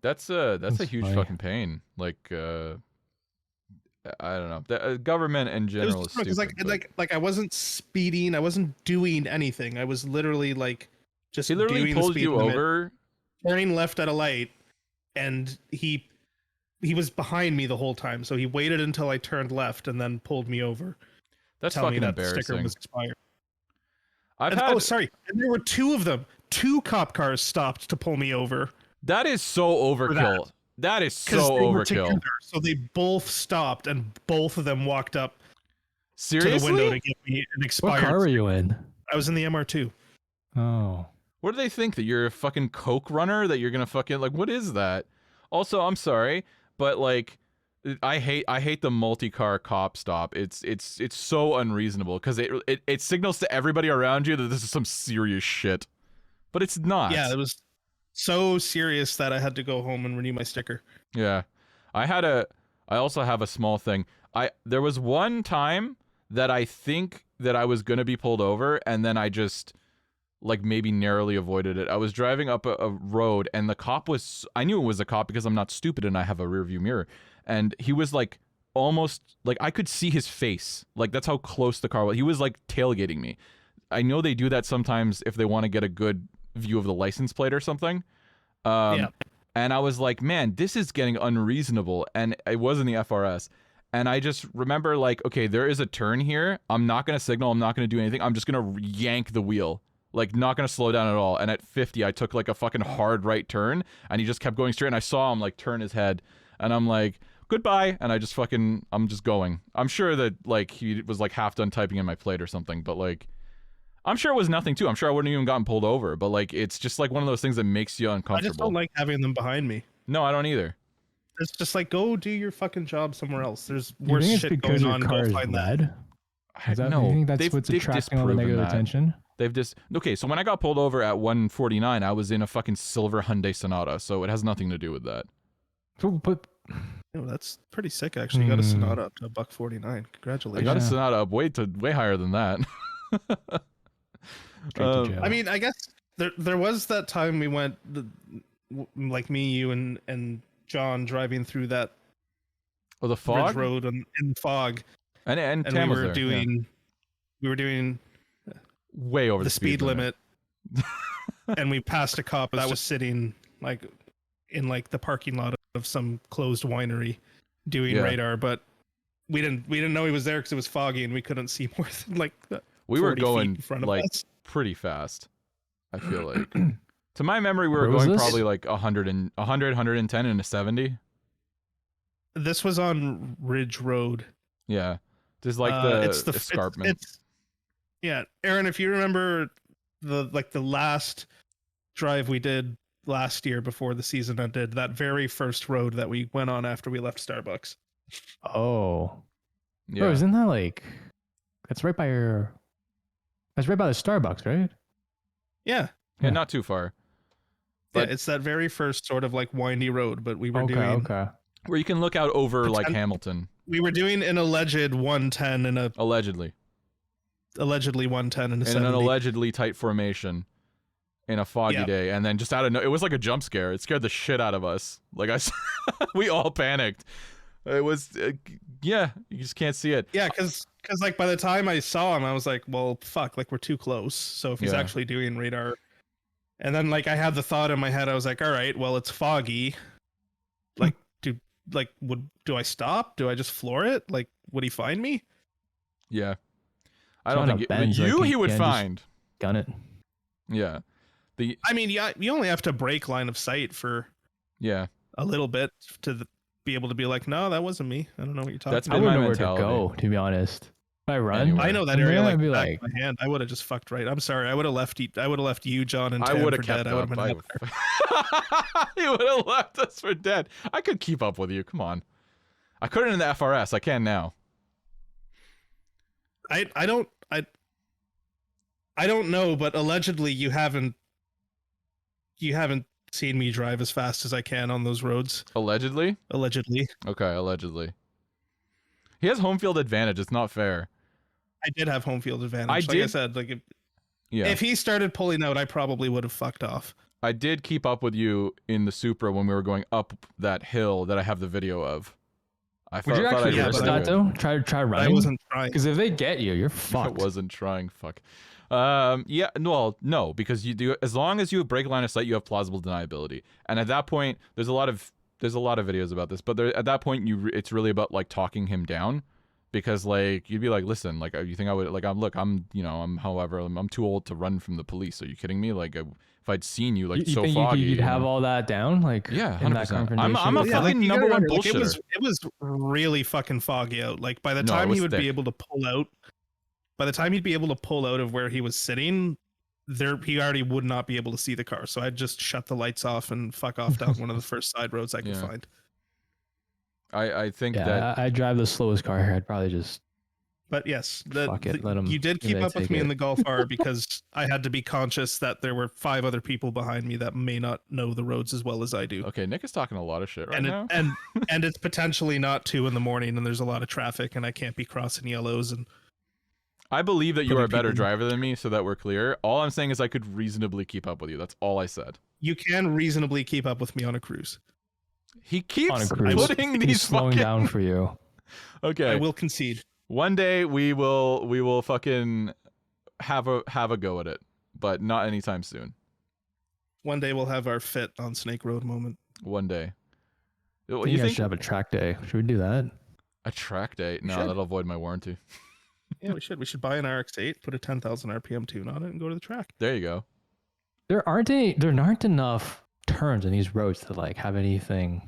A: That's a huge
B: funny.
A: fucking pain. Like I don't know. The government in general is stupid.
C: Like I wasn't speeding. I wasn't doing anything. I was literally like just.
A: He literally
C: doing
A: pulled
C: the speed
A: you
C: limit,
A: over,
C: turning left at a light, and he was behind me the whole time. So he waited until I turned left and then pulled me over.
A: That's
C: telling
A: fucking
C: me that the
A: embarrassing.
C: sticker was expired.
A: Oh,
C: sorry. And there were 2 of them. 2 cop cars stopped to pull me over.
A: That is so overkill. That is so overkill.
C: Together, so they both stopped and both of them walked up
A: Seriously?
C: to the window to give me an expired.
B: What car were you in?
C: I was in the MR2.
B: Oh.
A: What do they think? That you're a fucking coke runner? That you're gonna fucking like? What is that? Also, I'm sorry, but like, I hate the multi-car cop stop. It's so unreasonable because it signals to everybody around you that this is some serious shit, but it's not.
C: Yeah, it was. so serious that I had to go home and renew my sticker.
A: Yeah. I also have a small thing. There was one time that I think that I was going to be pulled over, and then I just like maybe narrowly avoided it. I was driving up a road, and the cop was, I knew it was a cop because I'm not stupid and I have a rear view mirror. And he was like almost like I could see his face. Like that's how close the car was. He was like tailgating me. I know they do that sometimes if they want to get a good view of the license plate or something.
C: Yeah.
A: And I was like, man, this is getting unreasonable. And it was in the FRS. And I just remember like, okay, there is a turn here. I'm not going to signal. I'm not going to do anything. I'm just going to yank the wheel. Like not going to slow down at all. And at 50, I took like a fucking hard right turn and he just kept going straight. And I saw him like turn his head and I'm like, goodbye. And I just fucking, I'm just going. I'm sure that like he was like half done typing in my plate or something, but like, I'm sure it was nothing too. I'm sure I wouldn't even gotten pulled over, but like, it's just like one of those things that makes you uncomfortable.
C: I just don't like having them behind me.
A: No, I don't either.
C: It's just like, go do your fucking job somewhere else. There's
B: You
C: worse
B: think it's
C: shit
B: because
C: going
B: your
C: on.
B: car
C: Go
B: is
C: find that.
B: red? Is that,
A: no,
B: you think that's
A: they've
B: what's attracting all the
A: disproven
B: negative
A: that.
B: attention?
A: They've just okay. So when I got pulled over at 149, I was in a fucking silver Hyundai Sonata, so it has nothing to do with that.
B: But
C: That's pretty sick, actually. You got a Sonata up to $149.
A: I
C: Congratulations.
A: got a
B: Yeah.
A: Sonata up way higher than that.
B: straight to jail.
C: I mean, I guess there was that time we went, like me, you, and John driving through that
A: Oh, the
C: Ridge
A: fog
C: Road in the fog,
A: and
C: and
A: Tam
C: we
A: was
C: were
A: there,
C: doing
A: way over
C: the speed limit, and we passed a cop that was sitting like in like the parking lot of some closed winery doing
A: Yeah.
C: radar, but we didn't know he was there because it was foggy and we couldn't see more than like
A: We were
C: 40 feet
A: going
C: in front of
A: like
C: us.
A: pretty fast. I feel like, to my memory, we were
B: Where was
A: going
B: this?
A: probably like 110 and a 70.
C: This was on Ridge Road.
A: Yeah, just like the escarpment.
C: Yeah, Aaron, if you remember the last drive we did last year before the season ended, that very first road that we went on after we left Starbucks.
B: oh,
A: Yeah,
B: bro, isn't that like that's right by the Starbucks, right?
C: Yeah.
A: yeah, not too far. But-
C: Yeah, it's that very first sort of like windy road, but we were
B: Okay,
C: doing
B: okay.
A: Where you can look out over like
C: Pretend-
A: Hamilton,
C: we were doing an alleged 110 and a
A: allegedly,
C: allegedly 110 and a
A: in
C: 70.
A: an allegedly tight formation, in a foggy
C: Yeah.
A: day, and then just out of no, it was like a jump scare. It scared the shit out of us. Like we all panicked. It was, yeah, you just can't see it.
C: Yeah, because like by the time I saw him, I was like, well, fuck, like we're too close. So if he's
A: Yeah.
C: actually doing radar, and then like I had the thought in my head, I was like, all right, well, it's foggy. Like, do I stop? Do I just floor it? Like, would he find me?
A: Yeah, I
B: It's
A: don't
B: on a
A: think
B: bench, like,
A: you
B: you
A: he would
B: can't just-
A: find.
B: Gun it.
A: Yeah,
C: I mean, yeah, you only have to break line of sight for
A: yeah.
C: a little bit to be able to be like, no, that wasn't me. I don't know what you're talking
A: That's
B: I
C: about.
A: been my
B: wouldn't know where to
A: mentality.
B: go, to be honest. If I run,
A: Anyway.
C: I know that
B: I'm
C: area
B: gonna
C: like
B: be
C: the back
B: like,
C: of my hand. I would have just fucked right. I'm sorry. I would have left you, John, and
A: I
C: Tam
A: would
C: for
A: have kept
C: dead. I would
A: up.
C: have been happy.
A: You would have left us for dead. I could keep up with you. Come on. I couldn't in the FRS. I can now.
C: I don't know, but allegedly you haven't seen me drive as fast as I can on those roads.
A: Allegedly.
C: Allegedly,
A: Okay, allegedly. He has home field advantage. It's not fair.
C: I did have home field advantage.
A: I
C: Like I
A: did-
C: said, like
A: Yeah.
C: if he started pulling out, I probably would have fucked off.
A: I did keep up with you in the Supra when we were going up that hill that I have the video of. I
B: would you
A: thought I
B: actually
A: did
C: yeah,
B: risk
C: but
A: pretty
B: that
A: good.
B: though? Try
C: I
B: running.
C: wasn't trying.
B: Because if they get you, you're
A: I
B: fucked.
A: wasn't trying. Fuck. Yeah. Well, no, because you do. As long as you break line of sight, you have plausible deniability. And at that point, there's a lot of videos about this. But at that point, it's really about like talking him down, because like you'd be like, listen, like you think I would like I'm too old to run from the police. Are you kidding me? Like if I'd seen you like
B: you
A: so
B: think
A: foggy,
B: you'd
A: you
B: have
A: know?
B: all that down, like
A: Yeah,
B: in that
A: 100%.
B: confrontation.
A: I'm a
C: Yeah,
A: fucking
C: you
A: number
C: gotta
A: one
C: remember, like,
A: bullshitter.
C: it was really fucking foggy out. Like by the
A: No, it
C: time
A: was
C: he would
A: thick.
C: be able to pull out, by the time he'd be able to pull out of where he was sitting, he already would not be able to see the car. So I'd just shut the lights off and fuck off down one of the first side roads I could
A: Yeah.
C: find.
A: I think
B: yeah,
A: that
B: I drive the slowest car here. I'd probably just
C: But yes,
B: Fuck it, let 'em-
C: you did
B: maybe
C: keep
B: they
C: up with
B: take
C: me in
B: it.
C: the Golf R because I had to be conscious that there were 5 other people behind me that may not know the roads as well as I do.
A: Okay, Nick is talking a lot of shit right
C: and it,
A: now.
C: and it's potentially not 2 in the morning and there's a lot of traffic and I can't be crossing yellows and
A: I believe that you
C: putting
A: are a better
C: people-
A: driver than me, so that we're clear. All I'm saying is I could reasonably keep up with you. That's all I said.
C: You can reasonably keep up with me on a cruise.
A: He
B: On
A: keeps
B: a cruise.
A: putting
B: He's
A: these
B: slowing
A: fucking...
B: down for you.
A: Okay.
C: I will concede.
A: One day we will fucking have a go at it, but not anytime soon.
C: One day we'll have our fit on Snake Road moment.
A: One day.
B: You guys should have a track day. Should we do that?
A: a track day?
C: We
A: No,
C: should.
A: that'll avoid my warranty.
C: Yeah, we should. We should buy an RX-8, put a 10,000 RPM tune on it, and go to the track.
A: There you go.
B: There aren't enough turns in these roads to like have anything.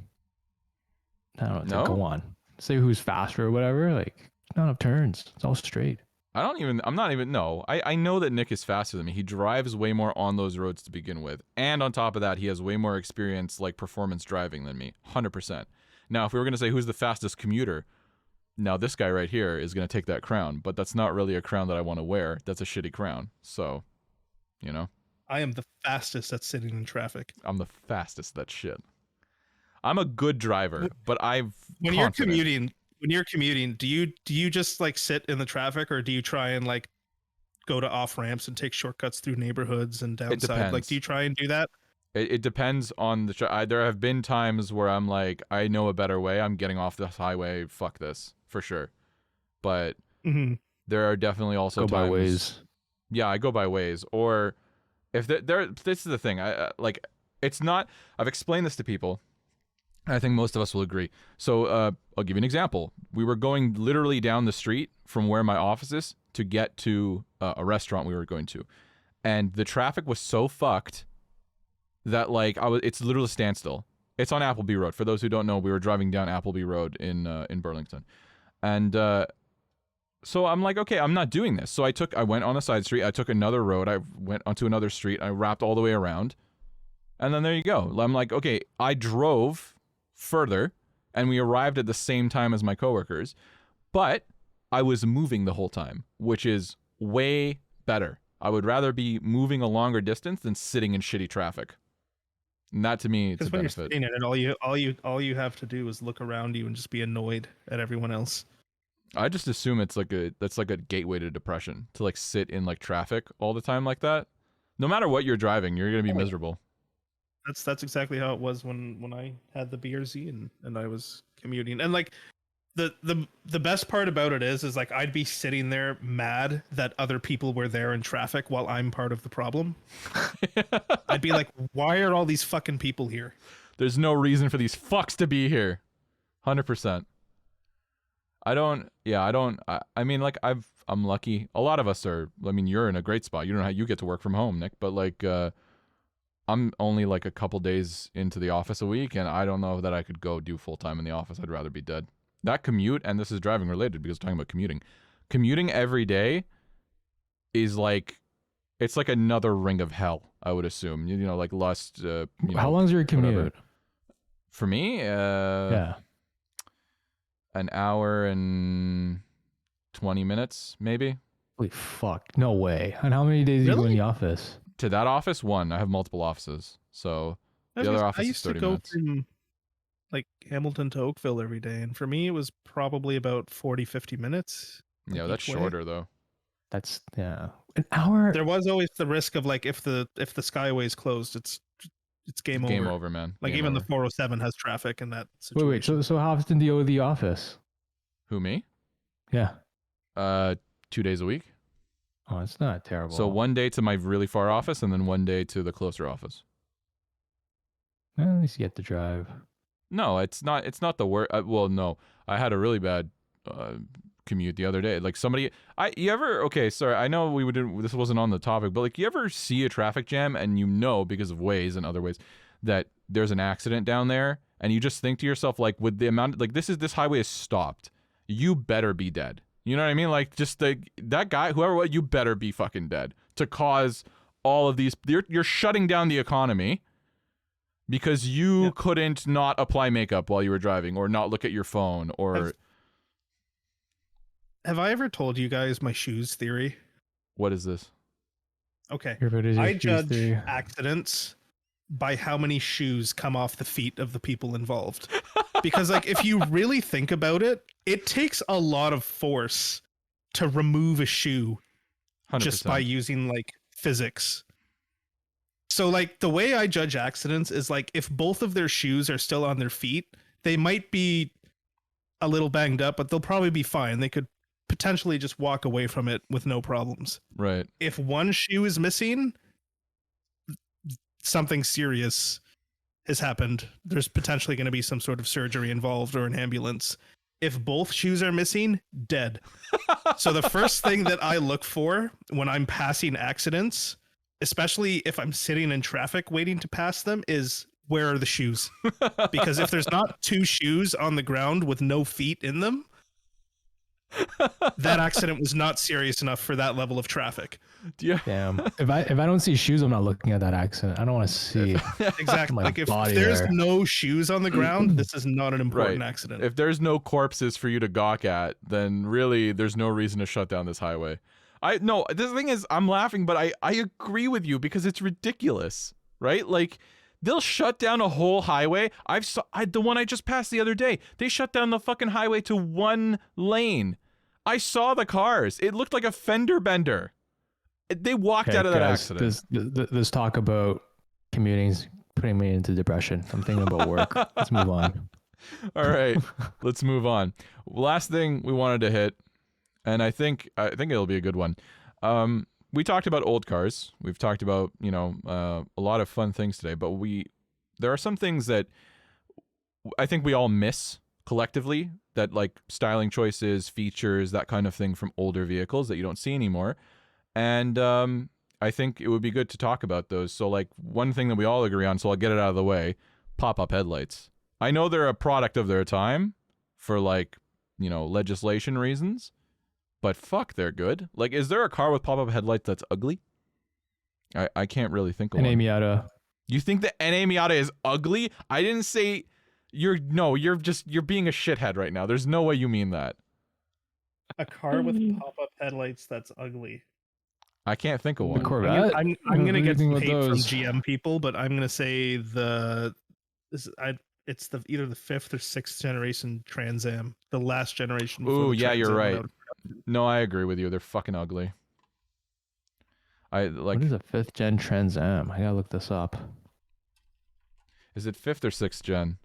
B: I don't know.
A: No?
B: To go on. Say who's faster or whatever. Like not enough turns. It's all straight.
A: I'm not even, no. I know that Nick is faster than me. He drives way more on those roads to begin with. And on top of that, he has way more experience, like performance driving than me. 100%. Now, if we were going to say who's the fastest commuter, now this guy right here is going to take that crown. But that's not really a crown that I want to wear. That's a shitty crown. So, you know.
C: I am the fastest at sitting in traffic.
A: I'm the fastest at that shit. I'm a good driver, but I've
C: When you're commuting, do you just like sit in the traffic, or do you try and like go to off ramps and take shortcuts through neighborhoods and downside?
A: depends.
C: Like, do you try and do that?
A: It depends on the there have been times where I'm like, I know a better way. I'm getting off this highway. Fuck this, for sure. But
C: Mm-hmm.
A: there are definitely also
B: Go
A: times.
B: by ways.
A: Yeah, I go by ways. Or if there this is the thing. I like it's not. I've explained this to people. I think most of us will agree. So I'll give you an example. We were going literally down the street from where my office is to get to a restaurant we were going to, and the traffic was so fucked that like it's literally a standstill. It's on Appleby Road. For those who don't know, we were driving down Appleby Road in Burlington, and so I'm like, okay, I'm not doing this. So I went on a side street. I took another road. I went onto another street. I wrapped all the way around, and then there you go. I'm like, okay, I drove further, and we arrived at the same time as my coworkers, but I was moving the whole time, which is way better. I would rather be moving a longer distance than sitting in shitty traffic. And that to me, it's a
C: Because when you're
A: benefit.
C: sitting in it, all you have to do is look around you and just be annoyed at everyone else.
A: I just assume that's like a gateway to depression, to like sit in like traffic all the time like that. No matter what you're driving, you're gonna be miserable.
C: That's exactly how it was when I had the BRZ and I was commuting. And like the best part about it is like I'd be sitting there mad that other people were there in traffic while I'm part of the problem. I'd be like, why are all these fucking people here?
A: There's no reason for these fucks to be here. 100%. I mean, like I'm lucky. A lot of us are. I mean, you're in a great spot. You don't know how you get to work from home, Nick. But like, I'm only like a couple days into the office a week, and I don't know that I could go do full time in the office. I'd rather be dead. That commute, and this is driving related because we're talking about commuting. Commuting every day is like, it's like another ring of hell. I would assume. You know, like lust.
B: How long's your commute?
A: whatever. For me,
B: Yeah.
A: an hour and 20 minutes, maybe.
B: Holy fuck. No way. And how many days do you go in
C: Really?
B: the office?
A: To that office, one. I have multiple offices, so the other office
C: I
A: is
C: used to
A: 30
C: go
A: minutes.
C: from like Hamilton to Oakville every day, and for me it was probably about 40-50 minutes.
A: Yeah,
C: like,
A: that's
C: each way.
A: shorter though.
B: That's yeah. An hour.
C: There was always the risk of like if the Skyway's closed, it's game over.
A: Game over, man.
C: Like
A: Game
C: even
A: over.
C: the 407 has traffic in that
B: Wait,
C: situation.
B: wait. So how often do you go to the office?
A: Who, me?
B: Yeah.
A: 2 days a week.
B: Oh, it's not terrible.
A: So one day to my really far office, and then one day to the closer office.
B: Well, at least you get to drive.
A: No, it's not. It's not the worst. Well, no, I had a really bad commute the other day. Like somebody, you ever? Okay, sorry. I know we would. This wasn't on the topic, but like, you ever see a traffic jam and you know because of Waze and other ways that there's an accident down there, and you just think to yourself like, with the amount, like this highway is stopped. You better be dead. You know what I mean? Like just that guy, whoever, you better be fucking dead to cause all of these. You're shutting down the economy. Because you couldn't not apply makeup while you were driving, or not look at your phone, or
C: have I ever told you guys my shoes theory?
A: What is this?
C: Okay.
B: Everybody's
C: I
B: just
C: judge
B: theory.
C: accidents by how many shoes come off the feet of the people involved. Because like if you really think about it, it takes a lot of force to remove a shoe
A: 100%.
C: just by using like physics. So like the way I judge accidents is like if both of their shoes are still on their feet, they might be a little banged up, but they'll probably be fine. They could potentially just walk away from it with no problems.
A: Right.
C: If one shoe is missing, something serious has happened. There's potentially going to be some sort of surgery involved or an ambulance. If both shoes are missing, dead. So the first thing that I look for when I'm passing accidents, especially if I'm sitting in traffic waiting to pass them, is where are the shoes? Because if there's not two shoes on the ground with no feet in them, that accident was not serious enough for that level of traffic.
B: Damn. If I don't see shoes, I'm not looking at that accident. I don't want to see.
C: Exactly.
B: My
C: Like if
B: body
C: there's
B: there.
C: no shoes on the ground, this is not an important accident.
A: If there's no corpses for you to gawk at, then really there's no reason to shut down this highway. The thing is, I'm laughing, but I agree with you because it's ridiculous, right? Like they'll shut down a whole highway. The one I just passed the other day. They shut down the fucking highway to one lane. I saw the cars. It looked like a fender bender. They walked out of that accident.
B: This talk about commuting's putting me into depression. I'm thinking about work. Let's move on.
A: All right, let's move on. Last thing we wanted to hit, and I think it'll be a good one. We talked about old cars. We've talked about a lot of fun things today, but there are some things that I think we all miss collectively, that like styling choices, features, that kind of thing from older vehicles that you don't see anymore. And I think it would be good to talk about those. So like one thing that we all agree on, so I'll get it out of the way, pop-up headlights. I know they're a product of their time for like, legislation reasons, but fuck, they're good. Like, is there a car with pop-up headlights that's ugly? I can't really think of
B: An
A: one.
B: Miata.
A: You think the NA Miata is ugly? I didn't say you're being a shithead right now. There's no way you mean that.
C: A car with pop-up headlights that's ugly.
A: I can't think of
B: The
A: one.
B: Corvette.
C: I'm gonna get some
B: What do you think
C: hate
B: about
C: from
B: those?
C: GM people, but I'm gonna say it's either the 5th or 6th generation Trans Am, the last generation. before
A: Ooh,
C: the
A: yeah,
C: Trans
A: you're
C: Am
A: right.
C: went out.
A: No, I agree with you. They're fucking ugly.
B: What is a 5th gen Trans Am? I gotta look this up.
A: Is it 5th or 6th gen?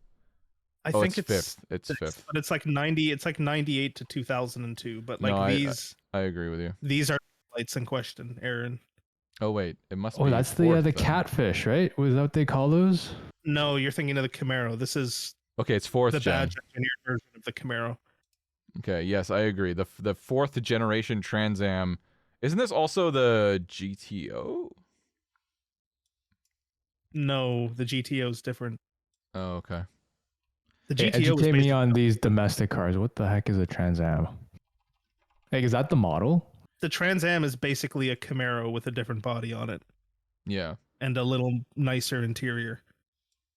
C: I think
A: it's 5th. It's
C: 6th,
A: 5th.
C: but it's like 90. It's like 98 to 2002. But like
A: No,
C: I
A: agree with you.
C: these are lights in question, Aaron.
A: Oh wait, it must be.
B: Oh, that's the
A: 4th then.
B: catfish, right? Was that what they call those?
C: No, you're thinking of the Camaro. This is
A: Okay, it's 4th
C: the
A: gen.
C: badge engineered version of the Camaro.
A: Okay, yes, I agree. The 4th generation Trans Am. Isn't this also the GTO?
C: No, the GTO is different.
A: Oh, okay.
C: The
B: Hey,
C: GTO was
B: educate me
C: basically
B: on these domestic cars. What the heck is a Trans Am? Like, is that the model?
C: the Trans Am is basically a Camaro with a different body on it
A: Yeah.
C: and a little nicer interior.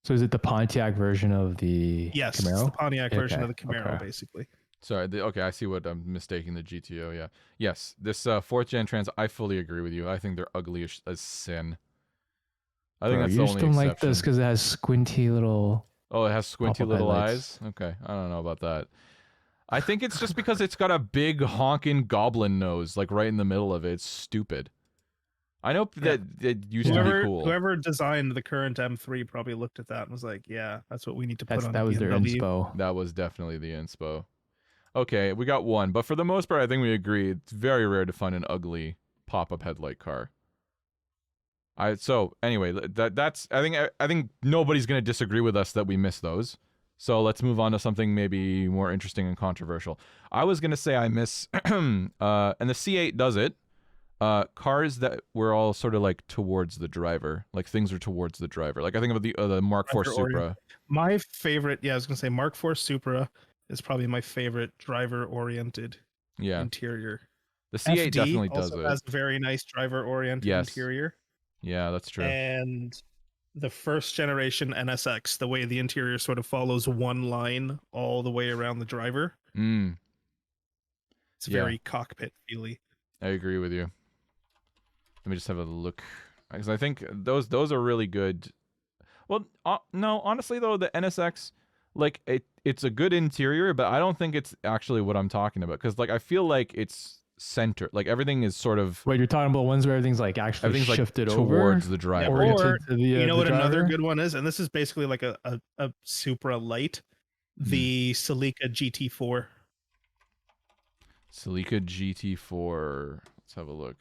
B: So is it the Pontiac version of the
C: Yes,
B: Camaro?
C: it's the Pontiac version of the
B: Okay,
C: Camaro,
B: okay.
C: basically.
A: Sorry. Okay, I see what I'm mistaking the GTO. Yeah. Yes, this 4th gen Trans. I fully agree with you. I think they're ugly as sin. I think
B: Bro,
A: that's
B: you
A: the
B: just
A: only
B: don't
A: exception.
B: like this because it has squinty little.
A: Oh, it has squinty
B: pop-up
A: little
B: headlights.
A: eyes? Okay, I don't know about that. I think it's just because it's got a big honking goblin nose, like right in the middle of it. It's stupid. I know that it used to be cool.
C: Whoever designed the current M3 probably looked at that and was like, "Yeah, that's what we need to put on."
B: That was their
C: BMW."
B: inspo.
A: That was definitely the inspo. Okay, we got one, but for the most part, I think we agree it's very rare to find an ugly pop-up headlight car. So anyway, that's I think nobody's gonna disagree with us that we miss those. So let's move on to something maybe more interesting and controversial. I was gonna say I miss, and the C8 does it. Cars that were all sort of like towards the driver, like things are towards the driver. Like I think of the Mark IV
C: Driver
A: Supra.
C: oriented. My favorite, I was gonna say Mark IV Supra is probably my favorite driver-oriented
A: Yeah,
C: interior.
A: the C8
C: FD
A: definitely does
C: also
A: it.
C: has a very nice driver-oriented
A: Yes.
C: interior.
A: Yeah, that's true.
C: And the first generation NSX, the way the interior sort of follows one line all the way around the driver.
A: Mm.
C: It's
A: Yeah.
C: very cockpit feely.
A: I agree with you. Let me just have a look, because I think those are really good. Well, no, honestly though, the NSX, like it's a good interior, but I don't think it's actually what I'm talking about, because like I feel like it's centered, like everything is sort of
B: Wait, you're talking about ones where everything's like actually
A: everything's like
B: shifted
A: towards
B: over,
A: the driver.
B: oriented to the
C: You know
B: the
C: what another
B: driver?
C: good one is, and this is basically like a Supra light, the Celica GT4.
A: Celica GT4. Let's have a look.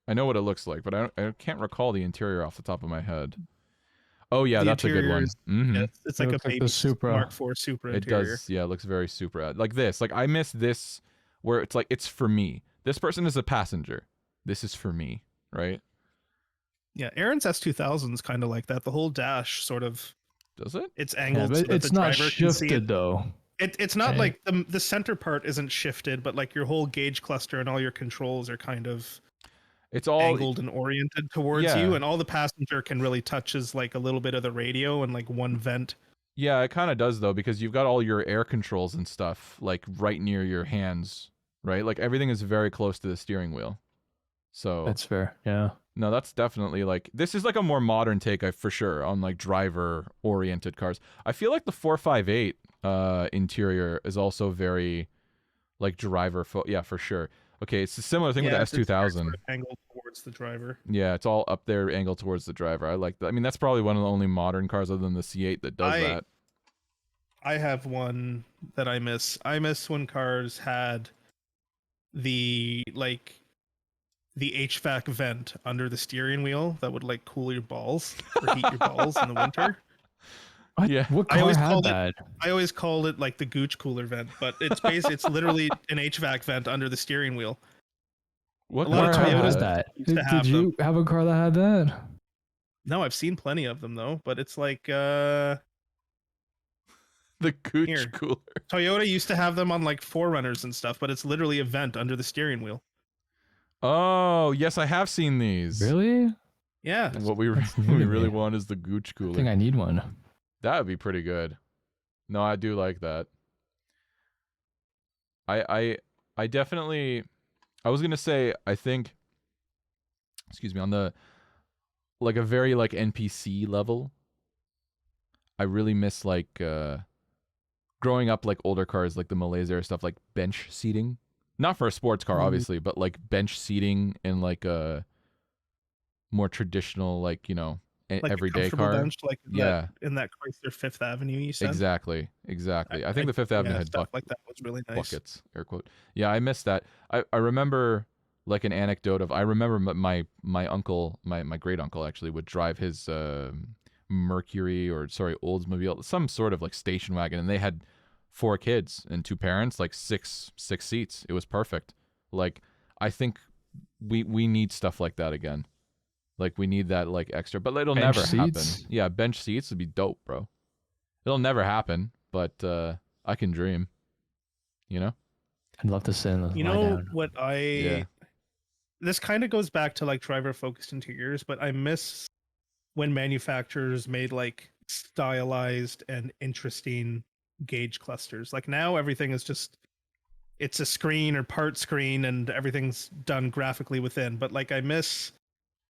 A: I know what it looks like, but I can't recall the interior off the top of my head. Oh yeah,
C: The
A: that's a good
C: interior
A: one.
C: is-
A: Mm-hmm.
C: Yeah, it's
B: It
C: like a
B: looks like the
C: baby
B: Supra.
C: Mark IV Supra
A: It
C: interior.
A: does. Yeah, it looks very super. Like this. Like I miss this, where it's like it's for me. This person is a passenger. This is for me, right?
C: Yeah, Aaron's S2000 is kind of like that. The whole dash sort of
A: Does it?
C: it's
B: Yeah,
C: angled so
B: but
C: that
B: it's
C: the
B: not
C: driver can see it.
B: shifted though.
C: It's not
B: Right.
C: like the center part isn't shifted, but like your whole gauge cluster and all your controls are kind of
A: It's all
C: angled and oriented towards you,
A: Yeah.
C: and all the passenger can really touch is like a little bit of the radio and like one vent.
A: Yeah, it kind of does though, because you've got all your air controls and stuff like right near your hands, right? Like everything is very close to the steering wheel. So
B: That's fair. Yeah.
A: no, that's definitely like this is like a more modern take, for sure, on like driver oriented cars. I feel like the 458 interior is also very like driver yeah, for sure. Okay, it's a similar thing with the
C: it's very
A: S2000.
C: sort of angled towards the driver.
A: Yeah, it's all up there, angled towards the driver. I like that. I mean, that's probably one of the only modern cars other than the C8 that does that.
C: I have one that I miss. I miss when cars had the HVAC vent under the steering wheel that would like cool your balls or heat your balls in the winter.
B: What?
A: Yeah.
B: What
C: I
B: car
C: always
B: had
C: called it-
B: that?
C: I always called it like the gooch cooler vent, but it's literally an HVAC vent under the steering wheel.
A: What
C: A lot of
B: Car
A: car
C: Toyotas
B: had
A: had
B: that?
C: used to
B: Did
C: have
B: you have a car that had that?
C: No, I've seen plenty of them though, but it's like
A: the Gooch
C: Here.
A: cooler?
C: Toyota used to have them on like 4Runners and stuff, but it's literally a vent under the steering wheel.
A: Oh, yes, I have seen these.
B: Really?
C: Yeah.
A: What we
B: That's new
A: we
B: to
A: really
B: me.
A: want is the Gooch
B: I think
A: cooler.
B: I need one.
A: That would be pretty good. No, I do like that. I definitely, I was gonna say, I think, excuse me, on the like a very like NPC level, I really miss like growing up, like older cars like the Malaysia or stuff, like bench seating. Not for a sports car,
C: Mm.
A: obviously, but like bench seating in like a more traditional, like, you know,
C: Like a
A: everyday
C: comfortable
A: car.
C: bench, like
A: Yeah,
C: in that Chrysler Fifth Avenue you said.
A: exactly. I think the Fifth Avenue had
C: stuff like that was really nice.
A: buckets, air quote. Yeah, I missed that. I remember like an anecdote of, I remember my uncle, my great uncle actually would drive his Mercury, or sorry, Oldsmobile, some sort of like station wagon, and they had 4 kids and 2 parents, like six seats. It was perfect. Like I think we need stuff like that again. Like we need that like extra, but it'll
B: Bench
A: never
B: seats?
A: happen. Yeah, bench seats would be dope, bro. It'll never happen, but I can dream. You know?
B: I'd love to sit and
C: You
B: lie
C: know
B: down.
C: what
A: Yeah.
C: This kind of goes back to like driver focused interiors, but I miss when manufacturers made like stylized and interesting gauge clusters. Like now everything is just it's a screen or part screen and everything's done graphically within. But like I miss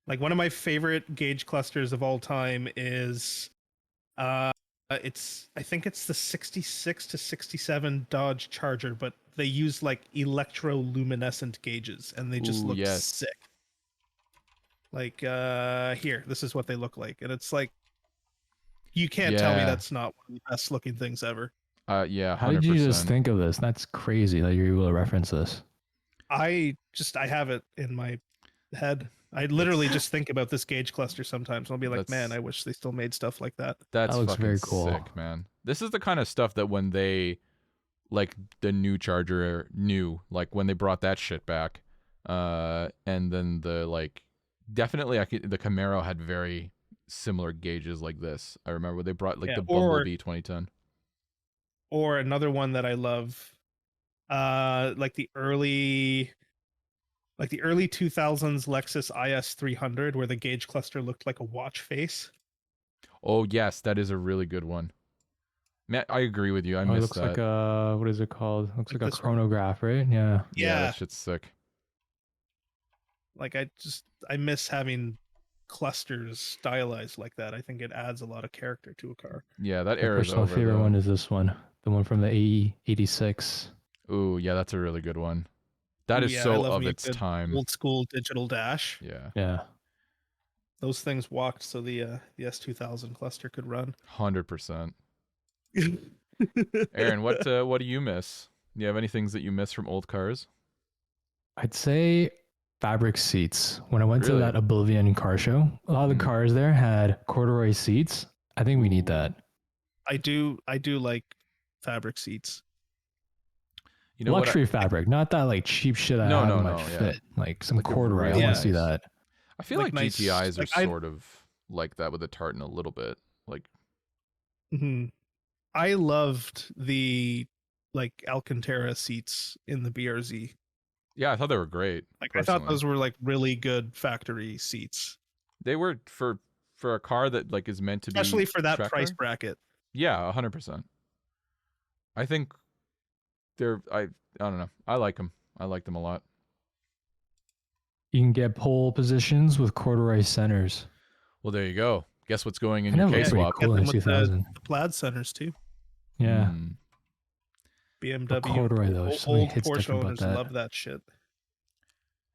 C: like one of my favorite gauge clusters of all time is I think it's the 66 to 67 Dodge Charger, but they use like electroluminescent gauges and they just
A: Ooh,
C: look
A: yes.
C: sick. Like here, this is what they look like. And it's like you can't tell me
A: Yeah.
C: that's not one of the best looking things ever.
A: Yeah, 100%.
B: How did you just think of this? That's crazy that you're able to reference this.
C: I have it in my head. I literally just think about this gauge cluster sometimes. I'll be like, man,
A: That's-
C: I wish they still made stuff like that.
A: That's
B: That looks
A: fucking
B: very cool.
A: sick, man. This is the kind of stuff that when they, like the new Charger, like when they brought that shit back, and then the like, definitely the Camaro had very similar gauges like this. I remember they brought like
C: Yeah,
A: the
C: or-
A: Bumblebee 2010.
C: Or another one that I love, like the early 2000s Lexus IS 300, where the gauge cluster looked like a watch face.
A: Oh yes, that is a really good one. Man, I agree with you. I
B: It
A: missed
B: looks
A: that.
B: like a, what is it called? Looks
C: Like
B: like a
C: this one?
B: chronograph, right? Yeah.
A: Yeah,
C: Yeah.
A: that shit's sick.
C: Like I miss having clusters stylized like that. I think it adds a lot of character to a car.
A: Yeah, that
B: My
A: era's
B: personal
A: over
B: favorite
A: though.
B: one is this one, the one from the AE86.
A: Ooh, yeah, that's a really good one. That
C: Ooh,
A: is
C: yeah, I
A: so
C: love
A: of
C: me a
A: its
C: good
A: time.
C: old school digital dash.
A: Yeah,
B: Yeah.
C: Those things walked so the S2000 cluster could run.
A: 100%. Aaron, what do you miss? Do you have any things that you miss from old cars?
B: I'd say fabric seats. When I went to
A: Really?
B: that Oblivion car show, a lot of the
A: Mm.
B: cars there had corduroy seats. I think we need
A: Ooh.
B: that.
C: I do like fabric seats.
A: You know what?
B: Luxury fabric, not that like cheap shit I
A: No,
B: have
A: no,
B: in my
A: no, yeah.
B: fit. Like some
A: Like a
B: corduroy. I
A: really
B: want to see
A: nice-
B: that.
A: I feel like
C: nice-
A: GTIs are
C: like, I-
A: sort of like that with the tartan a little bit. Like,
C: Mhm. I loved the like Alcantara seats in the BRZ.
A: yeah, I thought they were great.
C: Like I thought
A: personally.
C: those were like really good factory seats,
A: They were for a car that like is meant to be
C: especially for that
A: track
C: price
A: car?
C: bracket.
A: Yeah, 100%. I think they're I don't know. I like them. I like them a lot.
B: You can get pole positions with corduroy centers.
A: Well, there you go. Guess what's going in
B: And
A: your
B: that
A: K
B: looks pretty
A: swap?
B: cool in
C: Get them with
B: 2000.
C: the plaid centers too.
B: Yeah.
A: Mm.
C: BMW
B: corduroy, though, something
C: old
B: hits
C: Porsche
B: different about
C: owners
B: that.
C: love that shit.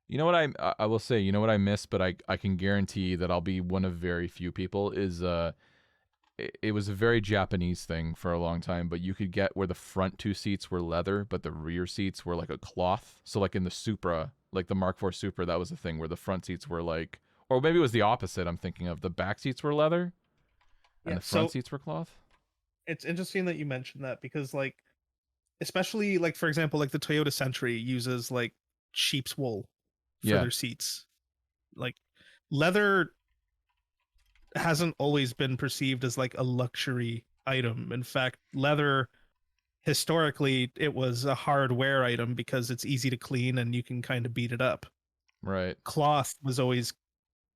A: You know what I will say. You know what I miss, but I can guarantee that I'll be one of very few people. Is it was a very Japanese thing for a long time, but you could get where the front two seats were leather, but the rear seats were like a cloth. So like in the Supra, like the Mark IV Supra, that was the thing where the front seats were like, or maybe it was the opposite. I'm thinking of the back seats were leather, and
C: Yeah,
A: the front
C: so-
A: seats were cloth.
C: It's interesting that you mentioned that because like especially like for example like the Toyota Century uses like sheep's wool for
A: Yeah.
C: their seats. Like leather hasn't always been perceived as like a luxury item. In fact, leather historically it was a hardware item because it's easy to clean and you can kind of beat it up.
A: Right.
C: Cloth was always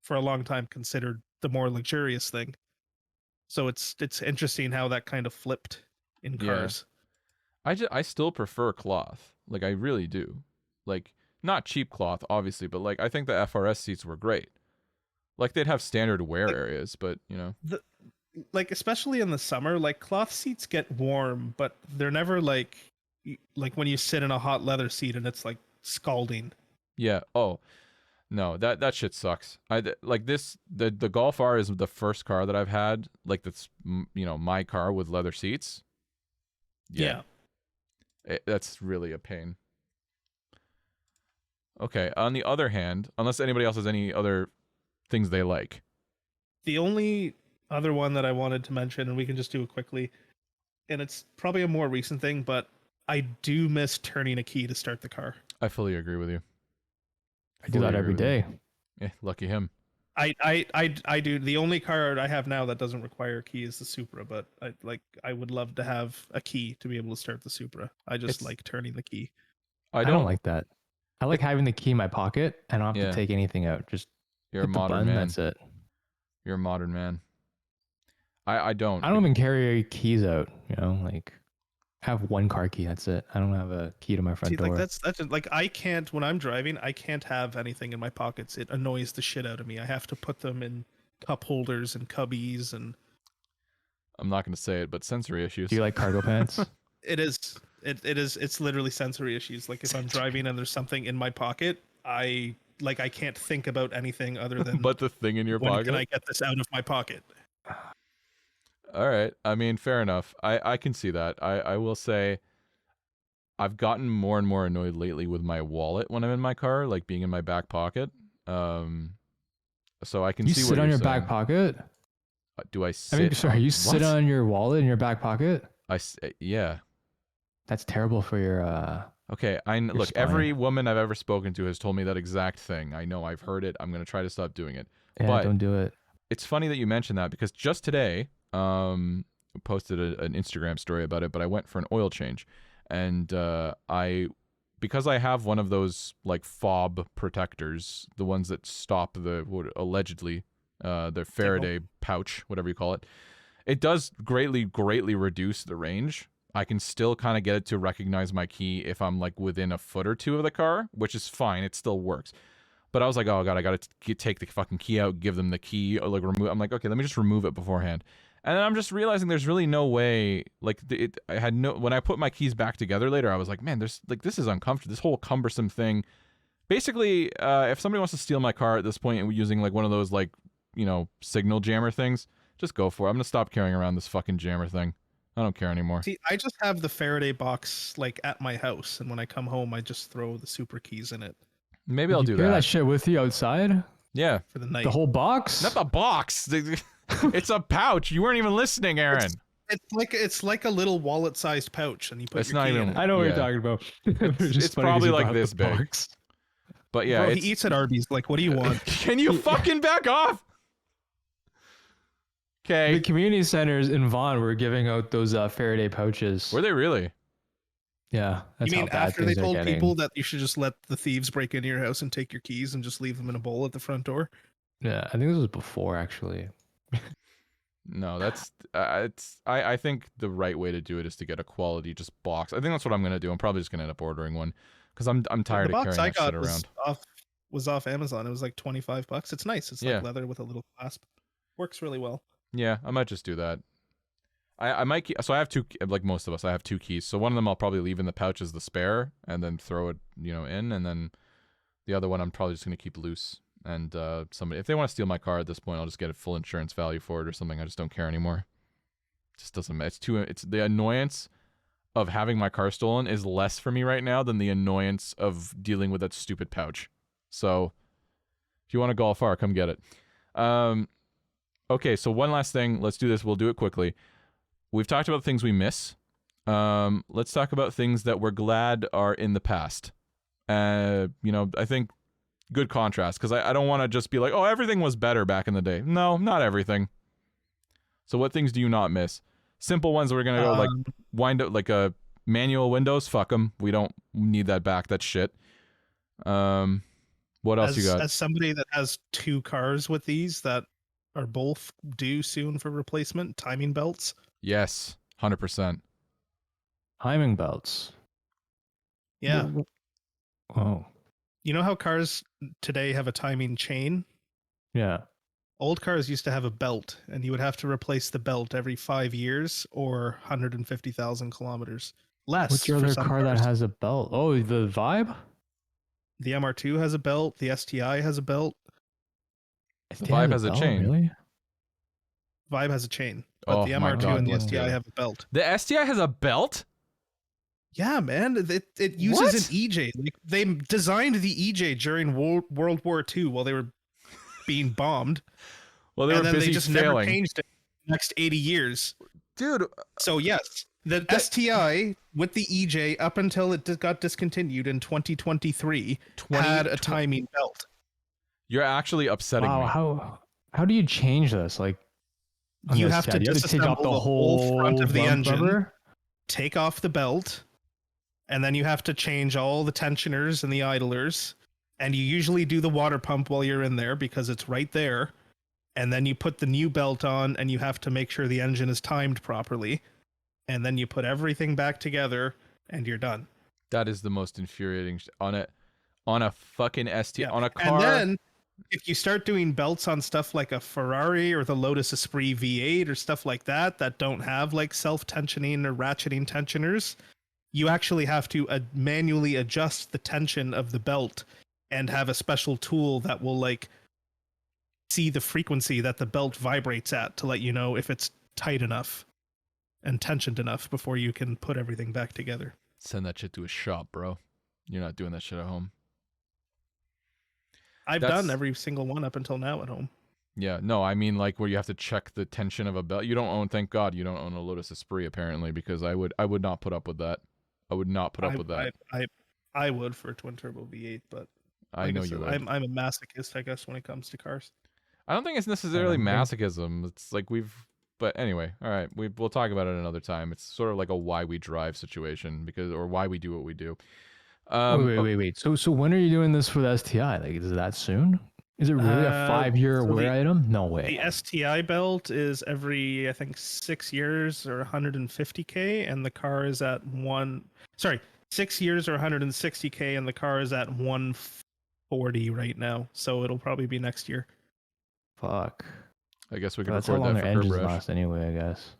C: for a long time considered the more luxurious thing. So it's interesting how that kind of flipped in
A: Yeah.
C: cars.
A: I still prefer cloth. Like I really do. Like not cheap cloth, obviously, but like I think the FRS seats were great. Like they'd have standard wear
C: Like-
A: areas, but you know.
C: Like especially in the summer, like cloth seats get warm, but they're never like when you sit in a hot leather seat and it's like scalding.
A: Yeah. Oh, no, that shit sucks. Like this. The Golf R is the first car that I've had. Like that's my car with leather seats.
C: Yeah.
A: That's really a pain. Okay. On the other hand, unless anybody else has any other things they like.
C: The only other one that I wanted to mention, and we can just do it quickly, and it's probably a more recent thing, but I do miss turning a key to start the car.
A: I fully agree with you.
B: I do that every day.
A: Yeah, lucky him.
C: I do. The only car I have now that doesn't require a key is the Supra, but I would love to have a key to be able to start the Supra. I just
A: It's-
C: like turning the key.
B: I don't like that. I like having the key in my pocket and I don't have
A: Yeah.
B: to take anything out. Just
A: You're a
B: hit the
A: modern
B: button,
A: man.
B: that's it.
A: You're a modern man. I don't.
B: I don't even carry keys out, like I have one car key, that's it. I don't have a key to my front
C: See,
B: door.
C: like that's like I can't when I'm driving. I can't have anything in my pockets. It annoys the shit out of me. I have to put them in cup holders and cubbies, and
A: I'm not going to say it, but sensory issues.
B: Do you like cargo pants?
C: it's literally sensory issues. Like if I'm driving and there's something in my pocket, I can't think about anything other than
A: but the thing in your
C: when
A: pocket?
C: can I get this out of my pocket?
A: All right. I mean, fair enough. I can see that. I will say I've gotten more and more annoyed lately with my wallet when I'm in my car, like being in my back pocket. So I can
B: You
A: see
B: sit
A: what
B: on
A: you're
B: your
A: saying.
B: back pocket?
A: Do I
B: I
A: sit?
B: mean, sorry,
A: on-
B: you sit
A: what?
B: on your wallet in your back pocket?
A: Yeah.
B: That's terrible for your
A: Okay. Look,
B: spine.
A: every woman I've ever spoken to has told me that exact thing. I know. I've heard it. I'm gonna try to stop doing it.
B: yeah,
A: but-
B: don't do it.
A: It's funny that you mentioned that because just today, posted an Instagram story about it, but I went for an oil change, and because I have one of those like fob protectors, the ones that stop the allegedly their Faraday pouch, whatever you call it. It does greatly reduce the range. I can still kind of get it to recognize my key if I'm like within a foot or two of the car, which is fine. It still works. But I was like, oh god, I gotta take the fucking key out, give them the key, or like remove. I'm like, okay, let me just remove it beforehand. And then I'm just realizing there's really no way. Like, I had no. When I put my keys back together later, I was like, man, there's like this is uncomfortable. This whole cumbersome thing. Basically, if somebody wants to steal my car at this point and using like one of those like, you know, signal jammer things, just go for it. I'm gonna stop carrying around this fucking jammer thing. I don't care anymore.
C: See, I just have the Faraday box like at my house, and when I come home, I just throw the super keys in it
A: Maybe I'll do
B: carry
A: that.
B: that shit with you outside?
A: Yeah.
C: for the night.
B: The whole box?
A: Not the box. It's a pouch. You weren't even listening, Aaron.
C: It's like a little wallet-sized pouch, and you put
A: It's
C: your
A: not
C: key
A: even-
C: in it.
B: I know what
A: Yeah.
B: you're talking about.
A: It's probably like this big.
B: Box.
A: But yeah,
C: Bro,
A: it's,
C: he eats at Arby's. Like, what do you want?
A: can you fucking back off?
B: The
A: Okay.
B: community centers in Vaughan were giving out those Faraday pouches.
A: Were they really?
B: Yeah, that's
C: You mean
B: how bad
C: after they
B: things are
C: told
B: getting.
C: people that you should just let the thieves break into your house and take your keys and just leave them in a bowl at the front door?
B: Yeah, I think this was before actually.
A: No, that's it's. I think the right way to do it is to get a quality just box. I think that's what I'm gonna do. I'm probably just gonna end up ordering one because I'm tired
C: the
A: of
C: box
A: carrying
C: I
A: that shit
C: got
A: around.
C: was off Amazon. It was like $25. It's nice. It's
A: Yeah.
C: like leather with a little clasp. Works really well.
A: Yeah, I might just do that. I might so I have two, like most of us, I have two keys. So one of them I'll probably leave in the pouch as the spare and then throw it, you know, in, and then the other one I'm probably just gonna keep loose. And somebody, if they want to steal my car at this point, I'll just get a full insurance value for it or something. I just don't care anymore. It just doesn't. It's the annoyance of having my car stolen is less for me right now than the annoyance of dealing with that stupid pouch. So if you want to go far, come get it. Okay, so one last thing. Let's do this. We'll do it quickly. We've talked about things we miss. Let's talk about things that we're glad are in the past. You know, I think good contrast, because I don't want to just be like, oh, everything was better back in the day. No, not everything. So what things do you not miss? Simple ones. We're gonna go like wind up like a manual windows. Fuck them. We don't need that back. That's shit. What else you got?
C: As somebody that has two cars with these that are both due soon for replacement, timing belts.
A: Yes, 100%.
B: Timing belts.
C: Yeah.
B: Oh.
C: You know how cars today have a timing chain?
B: Yeah.
C: Old cars used to have a belt, and you would have to replace the belt every 5 years or 150,000 kilometers. Less.
B: What's your
C: for
B: other
C: some
B: car
C: cars.
B: that has a belt? Oh, the Vibe?
C: The MR2 has a belt. The STI has a belt.
A: The Vibe has a
B: belt,
A: chain.
B: Really?
C: Vibe has a chain, but
A: Oh
C: the
A: my
C: MR2
A: God,
C: and the
A: let's
C: STI
A: do it.
C: have a belt.
A: The STI has a belt?
C: Yeah, man. It uses
A: What?
C: an EJ. Like, they designed the EJ during World War II while they were being bombed,
A: Well, they
C: and
A: were
C: then
A: busy
C: they just never
A: failing.
C: changed it the next 80 years.
A: Dude,
C: So yes, the STI with the EJ up until it got discontinued in 2023 had a timing belt.
A: you're actually upsetting
B: Wow,
A: me.
B: how do you change this? Like on
C: You
B: this
C: have to
B: side, you have to take off
C: disassemble
B: the
C: the whole front of the
B: rump
C: engine.
B: rubber?
C: Take off the belt, and then you have to change all the tensioners and the idlers, and you usually do the water pump while you're in there because it's right there, and then you put the new belt on, and you have to make sure the engine is timed properly, and then you put everything back together, and you're done.
A: That is the most infuriating on a fucking STI
C: Yeah.
A: on a car.
C: And then if you start doing belts on stuff like a Ferrari or the Lotus Esprit V8 or stuff like that that don't have like self-tensioning or ratcheting tensioners, you actually have to manually adjust the tension of the belt and have a special tool that will like see the frequency that the belt vibrates at to let you know if it's tight enough and tensioned enough before you can put everything back together.
A: Send that shit to a shop, bro. You're not doing that shit at home.
C: I've
A: That's-
C: done every single one up until now at home.
A: Yeah, no, I mean like where you have to check the tension of a belt. You don't own, thank God, you don't own a Lotus Esprit apparently, because I would not put up with that. I would not put up with that.
C: I would for a twin turbo V8, but
A: I
C: like
A: know
C: said,
A: you would.
C: I'm a masochist, I guess, when it comes to cars.
A: I don't think it's necessarily
B: Um,
A: masochism. It's like but anyway, all right, we'll talk about it another time. It's sort of like a why we drive situation or why we do what we do.
B: Wait. So when are you doing this for the STI? Like, is it that soon? Is it really a 5-year
C: so
B: wear item? No
C: the
B: way.
C: STI belt is every, I think, 6 years or 150K, and the car is at 6 years or 160K, and the car is at 140 right now. So it'll probably be next year.
B: Fuck.
A: I guess we could
B: That's how
A: record
B: long
A: that
B: their
A: for
B: engines
A: Curbrash.
B: last anyway, I guess.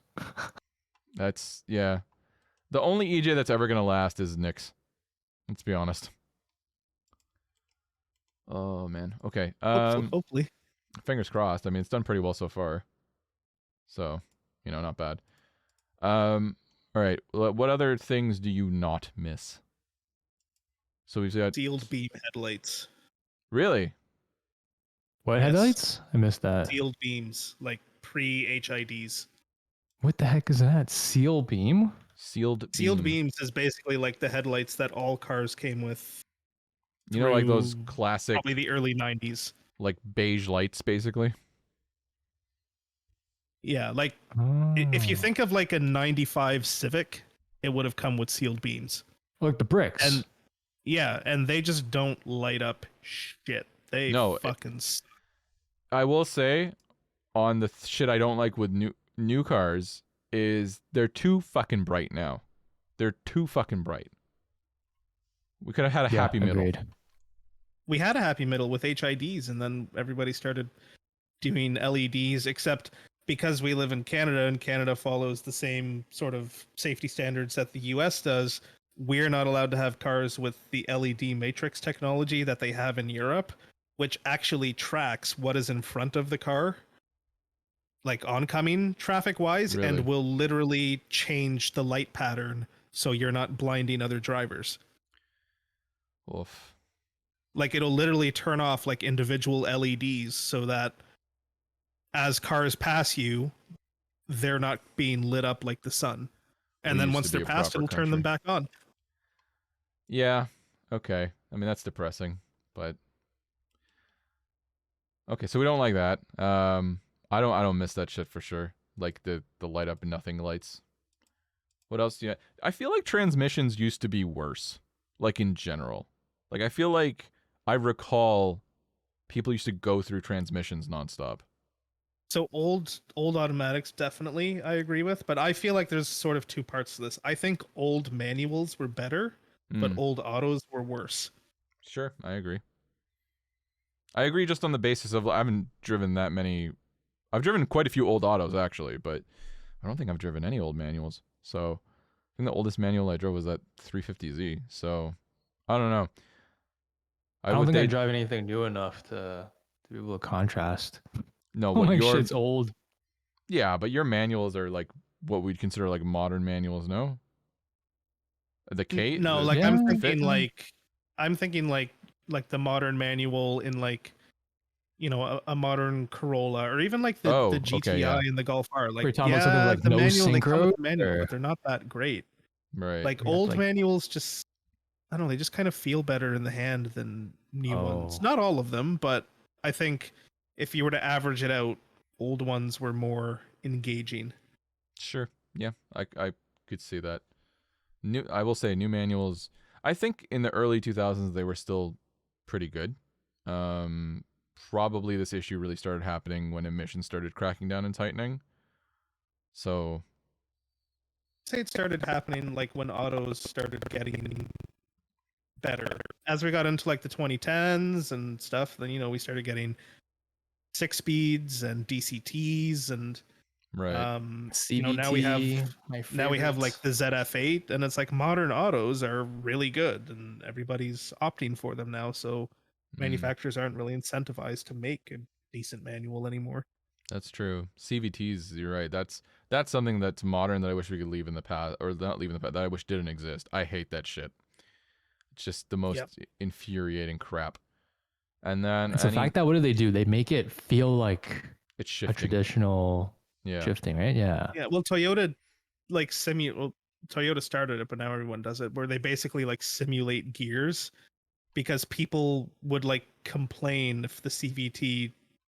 A: That's yeah. The only EJ that's ever gonna last is Nick's. Let's be honest. Oh man. Okay.
C: Hopefully.
A: Fingers crossed. I mean, it's done pretty well so far. So, not bad. All right. What other things do you not miss? So we've got
C: Sealed beam headlights.
A: Really?
B: What
C: Yes.
B: headlights? I missed that.
C: Sealed beams, like pre-HIDs.
B: What the heck is that? Seal beam?
A: sealed
C: Sealed
A: beam.
C: beams is basically like the headlights that all cars came with.
A: Like those
C: through
A: classic,
C: Probably the early 90s.
A: like beige lights, basically.
C: Yeah, like if you
B: Oh.
C: think of like a 95 Civic, it would have come with sealed beams.
B: Like the bricks.
C: And yeah, and they just don't light up shit. They
A: No,
C: fucking
A: I will say, on the shit I don't like with new cars is they're too fucking bright now. They're too fucking bright. We could have had a happy middle.
B: agreed.
C: We had a happy middle with HIDs, and then everybody started doing LEDs, except because we live in Canada and Canada follows the same sort of safety standards that the US does. We're not allowed to have cars with the LED matrix technology that they have in Europe, which actually tracks what is in front of the car, like oncoming traffic wise,
A: Really?
C: and will literally change the light pattern so you're not blinding other drivers.
A: Oof.
C: Like it'll literally turn off like individual LEDs so that as cars pass you, they're not being lit up like the sun. And
A: We
C: then
A: used
C: once
A: to be
C: they're
A: a
C: passed,
A: proper
C: it'll turn them
A: country.
C: back on.
A: Yeah. Okay. I mean, that's depressing, but okay. So we don't like that. I don't miss that shit for sure. Like the light up and nothing lights. What else do you? I feel like transmissions used to be worse. Like in general. Like I feel like I recall people used to go through transmissions nonstop.
C: So old automatics definitely I agree with, but I feel like there's sort of two parts to this. I think old manuals were better, but
A: Mm,
C: old autos were worse.
A: sure, I agree. I agree just on the basis of I haven't driven that many. I've driven quite a few old autos actually, but I don't think I've driven any old manuals. So I think the oldest manual I drove was that 350Z. So I don't know.
B: I don't
A: would
B: think I
A: think
B: drive anything new enough to be able to contrast.
A: no.
B: Oh
A: What
B: my
A: your
B: shit's old.
A: yeah, but your manuals are like what we'd consider like modern manuals. No, the Kate.
C: No,
A: the,
C: like
B: Yeah.
C: I'm
A: the
C: thinking
A: Fit?
C: like the modern manual in like a modern Corolla or even like the
A: Oh,
C: GTI
A: okay, yeah,
C: and the Golf R.
B: We're
C: Like
B: talking about something like
C: the
B: no
C: manual they come with
B: synchro.
C: the manual,
B: Or
C: but they're not that great.
A: right.
C: Like
B: we have to,
C: old
B: like,
C: manuals just I don't know, they just kind of feel better in the hand than new ones.
B: Oh.
C: Not all of them, but I think if you were to average it out, old ones were more engaging.
A: Sure. Yeah, I could see that. I will say new manuals. I think in the early 2000s they were still pretty good. Probably this issue really started happening when emissions started cracking down and tightening. So
C: I'd say it started happening like when autos started getting better. As we got into like the 2010s and stuff, then we started getting 6 speeds and DCTs and
A: right.
C: now we have
B: my
C: like the ZF8, and it's like modern autos are really good and everybody's opting for them now, so
A: Mm,
C: manufacturers aren't really incentivized to make a decent manual anymore.
A: that's true. CVTs, you're right. That's something that's modern that I wish we could leave in the past, or not leave in the past, that I wish didn't exist. I hate that shit. It's just the most
C: Yep.
A: infuriating crap. And then
B: It's the fact that what do? They make it feel like
A: it's
B: a
A: shifting.
B: traditional
A: Yeah.
B: shifting, right? Yeah.
C: Yeah, well, Toyota Toyota started it, but now everyone does it, where they basically like simulate gears, because people would like complain if the CVT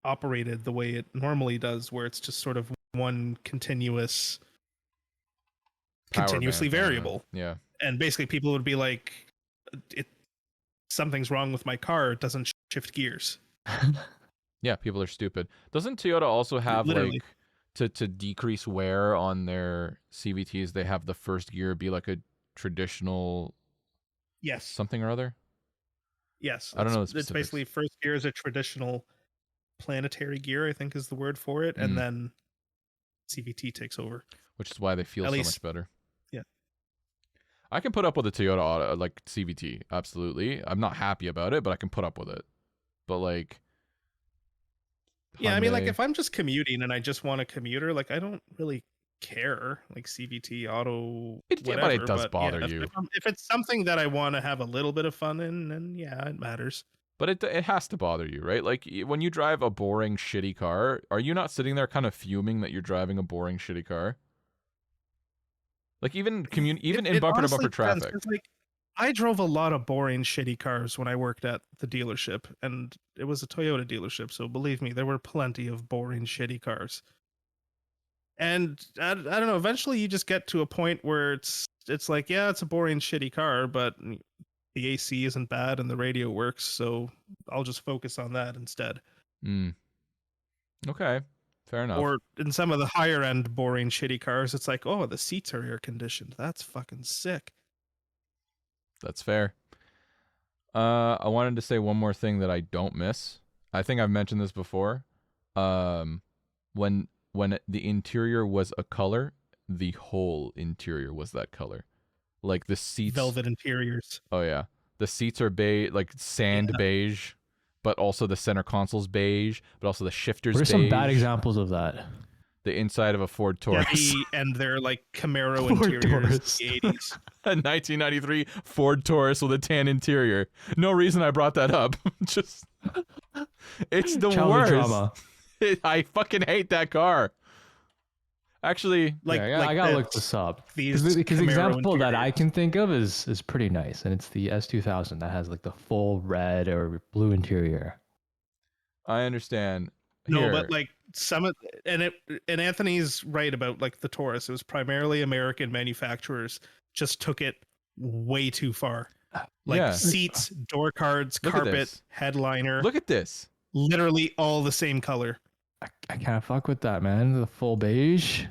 C: operated the way it normally does, where it's just sort of one continuously
A: Power band,
C: variable.
A: Yeah.
C: And basically people would be like, something's wrong with my car, it doesn't shift gears.
A: Yeah, people are stupid. Doesn't Toyota also have
C: Literally.
A: like to decrease wear on their CVTs? They have the first gear be like a traditional
C: Yes.
A: something or other.
C: Yes.
A: I don't know the
C: It's
A: specifics.
C: basically first gear is a traditional planetary gear, I think is the word for it, and
A: Mm.
C: then CVT takes over.
A: Which is why they feel
C: At
A: so
C: least-
A: much better.
C: yeah.
A: I can put up with a Toyota auto, like CVT, absolutely. I'm not happy about it, but I can put up with it. But like,
C: Yeah, I mean, like
A: Hyundai-
C: if I'm just commuting and I just want a commuter, like I don't really care, like CVT, auto,
A: But
C: whatever.
A: it does bother
C: if,
A: you.
C: if it's something that I want to have a little bit of fun in, then yeah, it matters.
A: But it has to bother you, right? Like when you drive a boring, shitty car, are you not sitting there kind of fuming that you're driving a boring, shitty car? Like even even in
C: It
A: bumper to
C: honestly
A: bumper
C: depends,
A: traffic.
C: 'cause, like I drove a lot of boring, shitty cars when I worked at the dealership, and it was a Toyota dealership, so believe me, there were plenty of boring, shitty cars. And I don't know. Eventually, you just get to a point where it's like, yeah, it's a boring, shitty car, but the AC isn't bad and the radio works, so I'll just focus on that instead.
A: Mm. Okay, fair enough.
C: Or in some of the higher end, boring, shitty cars, it's like, oh, the seats are air conditioned. That's fucking sick.
A: That's fair. I wanted to say one more thing that I don't miss. I think I've mentioned this before. When the interior was a color, the whole interior was that color. Like the seats.
C: Velvet interiors.
A: Oh yeah, the seats are beige, like sand beige, but also the center console's beige, but also the shifters.
B: What are
A: beige.
B: some bad examples of that?
A: The inside of a Ford Taurus.
C: And they're like Camaro
B: Ford
C: interiors
B: Taurus.
C: in the 80s.
A: A 1993 Ford Taurus with a tan interior. No reason I brought that up. Just it's the
B: Childhood
A: worst.
B: drama.
A: I fucking hate that car. Actually,
C: Like,
B: yeah,
C: like
B: I gotta
C: the-
B: look this up.
C: These
B: Because the
C: Camaro
B: example that I
C: interiors.
B: can think of is pretty nice, and it's the S2000 that has like the full red or blue interior.
A: I understand.
C: No,
A: Here.
C: but like some of and Anthony's right about like the Taurus. It was primarily American manufacturers just took it way too far. Like
A: Yeah.
C: seats, door cards,
A: Look at
C: carpet,
A: this.
C: headliner,
A: Look at this.
C: literally all the same color.
B: I can't fuck with that, man. The full beige.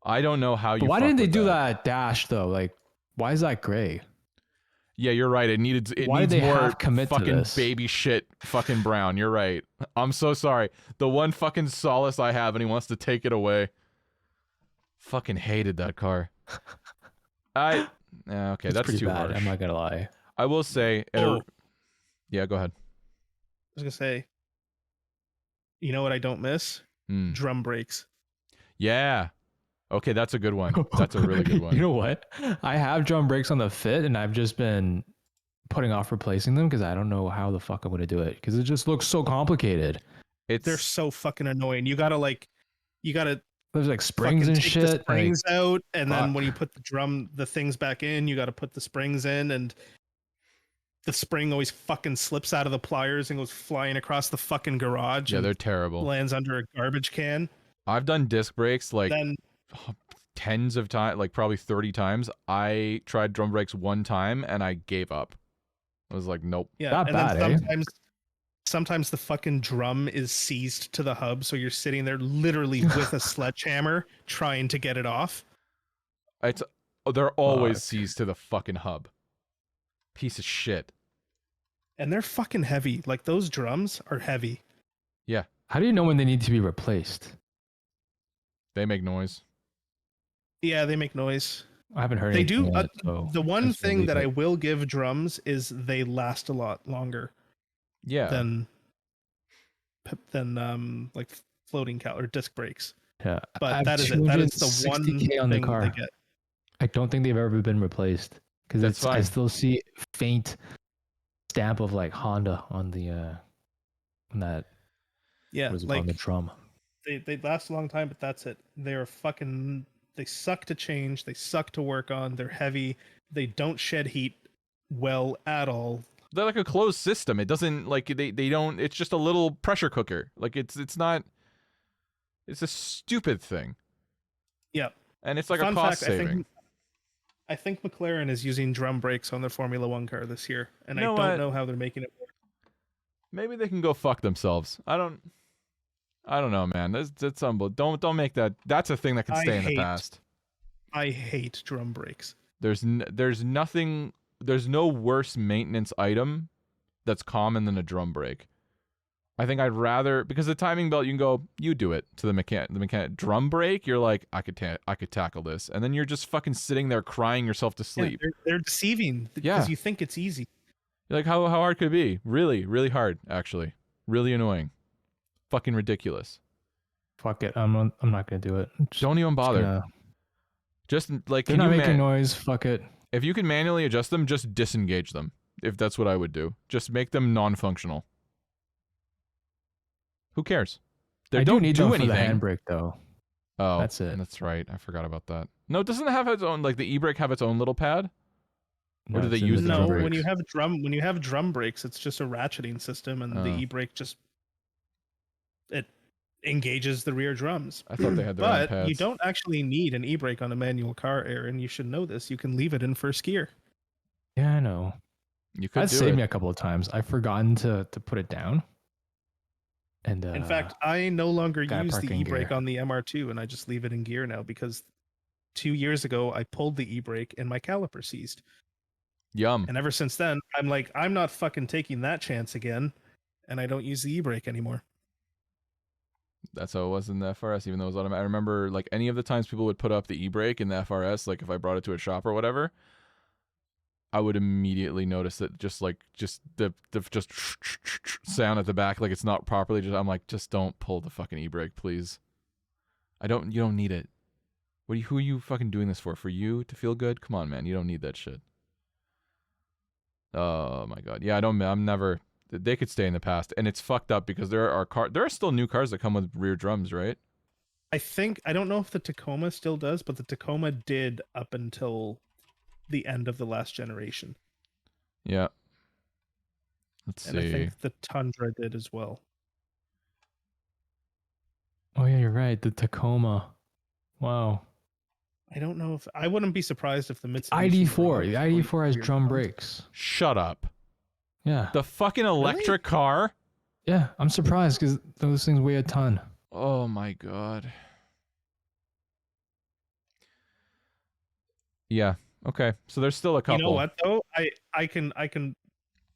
A: I don't know how you.
B: But why
A: fuck
B: didn't they
A: with
B: do that dash though? Like, why is that gray?
A: Yeah, you're right. It needs.
B: Why did
A: needs
B: they
A: more
B: half commit to
A: fucking
B: this?
A: baby shit. Fucking brown. You're right. I'm so sorry. The one fucking solace I have, and he wants to take it away. Fucking hated that car. Okay,
B: It's
A: that's
B: pretty
A: too
B: bad.
A: harsh.
B: I'm not gonna lie.
A: I will say. Yeah, go ahead.
C: I was gonna say, you know what I don't miss?
A: Mm.
C: Drum brakes.
A: Yeah. Okay, that's a good one. That's a really good one.
B: You know what? I have drum brakes on the Fit, and I've just been putting off replacing them because I don't know how the fuck I'm gonna do it because it just looks so complicated.
C: They're so fucking annoying. You gotta
B: There's like springs
C: fucking
B: and
C: take
B: shit.
C: the
B: like-
C: springs out, and then
B: fuck.
C: when you put the things back in, you got to put the springs in, and the spring always fucking slips out of the pliers and goes flying across the fucking garage.
A: Yeah,
C: and
A: they're terrible.
C: lands under a garbage can.
A: I've done disc brakes like
C: Then
A: tens of times, like probably 30 times. I tried drum brakes one time and I gave up. I was like, nope.
C: yeah,
B: Not
C: and
B: bad,
C: then
B: eh?
C: sometimes the fucking drum is seized to the hub, so you're sitting there literally with a sledgehammer trying to get it off.
A: They're always
B: Fuck.
A: seized to the fucking hub. Piece of shit.
C: And they're fucking heavy. Like those drums are heavy.
B: How do you know when they need to be replaced?
A: They make noise.
C: Yeah, they make noise.
B: I haven't heard
C: They
B: anything
C: do.
B: yet, so
C: The one
B: I just
C: thing
B: leave
C: that
B: it.
C: I will give drums is they last a lot longer
A: Yeah.
C: than like floating cal or disc brakes.
B: Yeah, I
C: But
B: have
C: that is it. That is the one
B: 260K on the
C: thing that
B: car.
C: they get.
B: I don't think they've ever been replaced because
A: That's
B: I
A: fine.
B: still see faint stamp of like Honda on the on that
C: Yeah,
B: what is it
C: like
B: called, the drum.
C: they last a long time, but that's it. They're fucking. They suck to change. They suck to work on. They're heavy. They don't shed heat well at all.
A: They're like a closed system. It doesn't like they don't. It's just a little pressure cooker. Like it's not. It's a stupid thing.
C: Yeah.
A: And it's like
C: Fun
A: a cost
C: fact,
A: saving.
C: I think McLaren is using drum brakes on their Formula One car this year, and
A: You know
C: I don't
A: what?
C: know how they're making it work.
A: Maybe they can go fuck themselves. I don't know, man. That's unbelievable. Don't make that. That's a thing that can stay in the past.
C: I hate drum brakes.
A: There's nothing. There's no worse maintenance item that's common than a drum brake. I think I'd rather, because the timing belt, you can go, you do it to the mechanic. Drum brake, you're like, I could tackle this, and then you're just fucking sitting there crying yourself to sleep.
C: Yeah, they're deceiving because you think it's easy.
A: You're like, how hard could it be? Really, really hard, actually. Really annoying. Fucking ridiculous.
B: Fuck it. I'm not gonna do it.
A: Don't even bother. Just like,
B: they're not making noise. Fuck it.
A: If you can manually adjust them, just disengage them. If that's what I would do, just make them non-functional. Who cares? They don't
B: need
A: do
B: them
A: anything.
B: For the handbrake though.
A: Oh,
B: that's it.
A: That's right. I forgot about that. No, doesn't it have its own, like the e-brake have its own little pad? Or do they use the drum brakes?
C: when you have drum brakes, it's just a ratcheting system, and the e-brake just it engages the rear drums.
A: I thought they had their own pads.
C: But you don't actually need an e-brake on a manual car, Aaron. You should know this. You can leave it in first gear.
B: Yeah, I know.
A: You could.
B: That saved me a couple of times. I've forgotten to put it down. And
C: in fact, I no longer use the e-brake on the MR2, and I just leave it in gear now because 2 years ago I pulled the e-brake and my caliper seized.
A: Yum.
C: And ever since then, I'm like, I'm not fucking taking that chance again, and I don't use the e-brake anymore.
A: That's how it was in the FRS, even though it was automatic. I remember like any of the times people would put up the e-brake in the FRS, like if I brought it to a shop or whatever, I would immediately notice that just the sound at the back, like it's not properly. I'm like, just don't pull the fucking e-brake, please. You don't need it. Who are you fucking doing this for? For you to feel good? Come on, man. You don't need that shit. Oh my god. Yeah, I'm never. They could stay in the past, and it's fucked up because there are still new cars that come with rear drums, right?
C: I don't know if the Tacoma still does, but the Tacoma did up until the end of the last generation.
A: Yeah. Let's see.
C: And I think the Tundra did as well.
B: Oh yeah, you're right. The Tacoma. Wow.
C: I don't know if I wouldn't be surprised if the Mitsubishi
B: ID4. The ID4 has drum brakes.
A: Shut up.
B: Yeah.
A: The fucking electric car?
B: Yeah, I'm surprised because those things weigh a ton.
A: Oh my god. Yeah. Okay. So there's still a couple.
C: You know what though? I can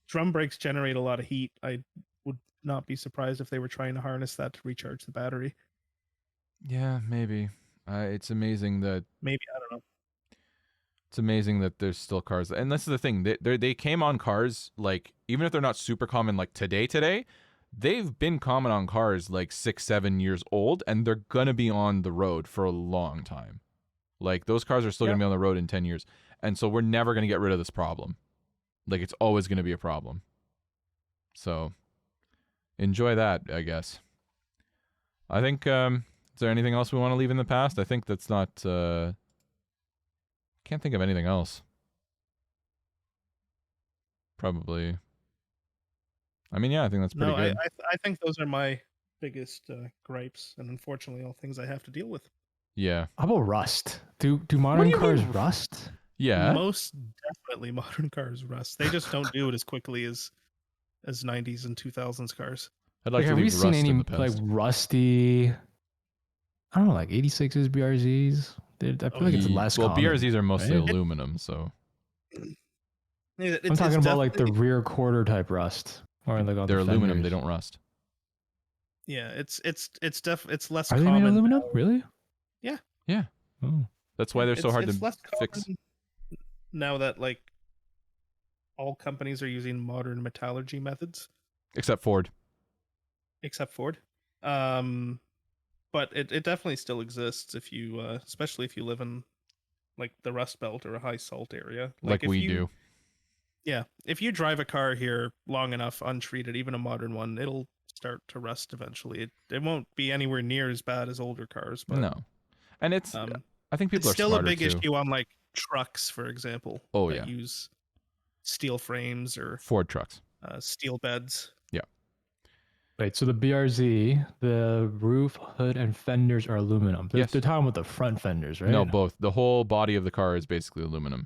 C: drum brakes generate a lot of heat. I would not be surprised if they were trying to harness that to recharge the battery.
A: Yeah, maybe. It's amazing that
C: I don't know.
A: It's amazing that there's still cars, and this is the thing. They came on cars, like, even if they're not super common like today, they've been common on cars like 6-7 years old, and they're gonna be on the road for a long time. Like, those cars are still gonna be on the road in 10 years, and so we're never gonna get rid of this problem. Like, it's always gonna be a problem. So enjoy that, I guess. I think. Is there anything else we want to leave in the past? I think that's not. Can't think of anything else. Probably. I mean, yeah, I think that's pretty good.
C: I think those are my biggest gripes, and unfortunately, all things I have to deal with.
A: Yeah.
B: How about rust? Do modern cars rust?
A: Yeah.
C: Most definitely modern cars rust. They just don't do it as quickly as 90s and 2000s cars.
A: I'd like to
B: have
A: leave
B: we
A: rust
B: seen any
A: in the past.
B: like rusty? I don't know, like 86s, BRZs. I feel like it's less common.
A: BRZs are mostly
B: right?
A: aluminum, so.
B: I'm talking about like the rear quarter type rust, or like on
A: they're
B: the
A: aluminum.
B: fenders.
A: They don't rust.
C: Yeah, it's less.
B: Are
C: common
B: they made of aluminum?
C: now.
B: Really?
C: Yeah.
A: Yeah.
B: Oh.
A: That's why they're so hard to
C: less
A: fix.
C: common now that like all companies are using modern metallurgy methods,
A: Except Ford.
C: except Ford. But it definitely still exists if you, especially if you live in like the Rust Belt or a high salt area,
A: Like we do.
C: Yeah, if you drive a car here long enough untreated, even a modern one, it'll start to rust eventually. It won't be anywhere near as bad as older cars, but
A: No. And it's, I think people
C: it's
A: are
C: still a
A: smarter
C: big
A: too.
C: issue on like trucks, for example.
A: Oh,
C: that
A: yeah.
C: use steel frames or
A: Ford trucks.
C: steel beds.
B: Wait, so the BRZ, the roof, hood, and fenders are aluminum.
A: Yes.
B: They're talking about the front fenders, right?
A: No, both. The whole body of the car is basically aluminum.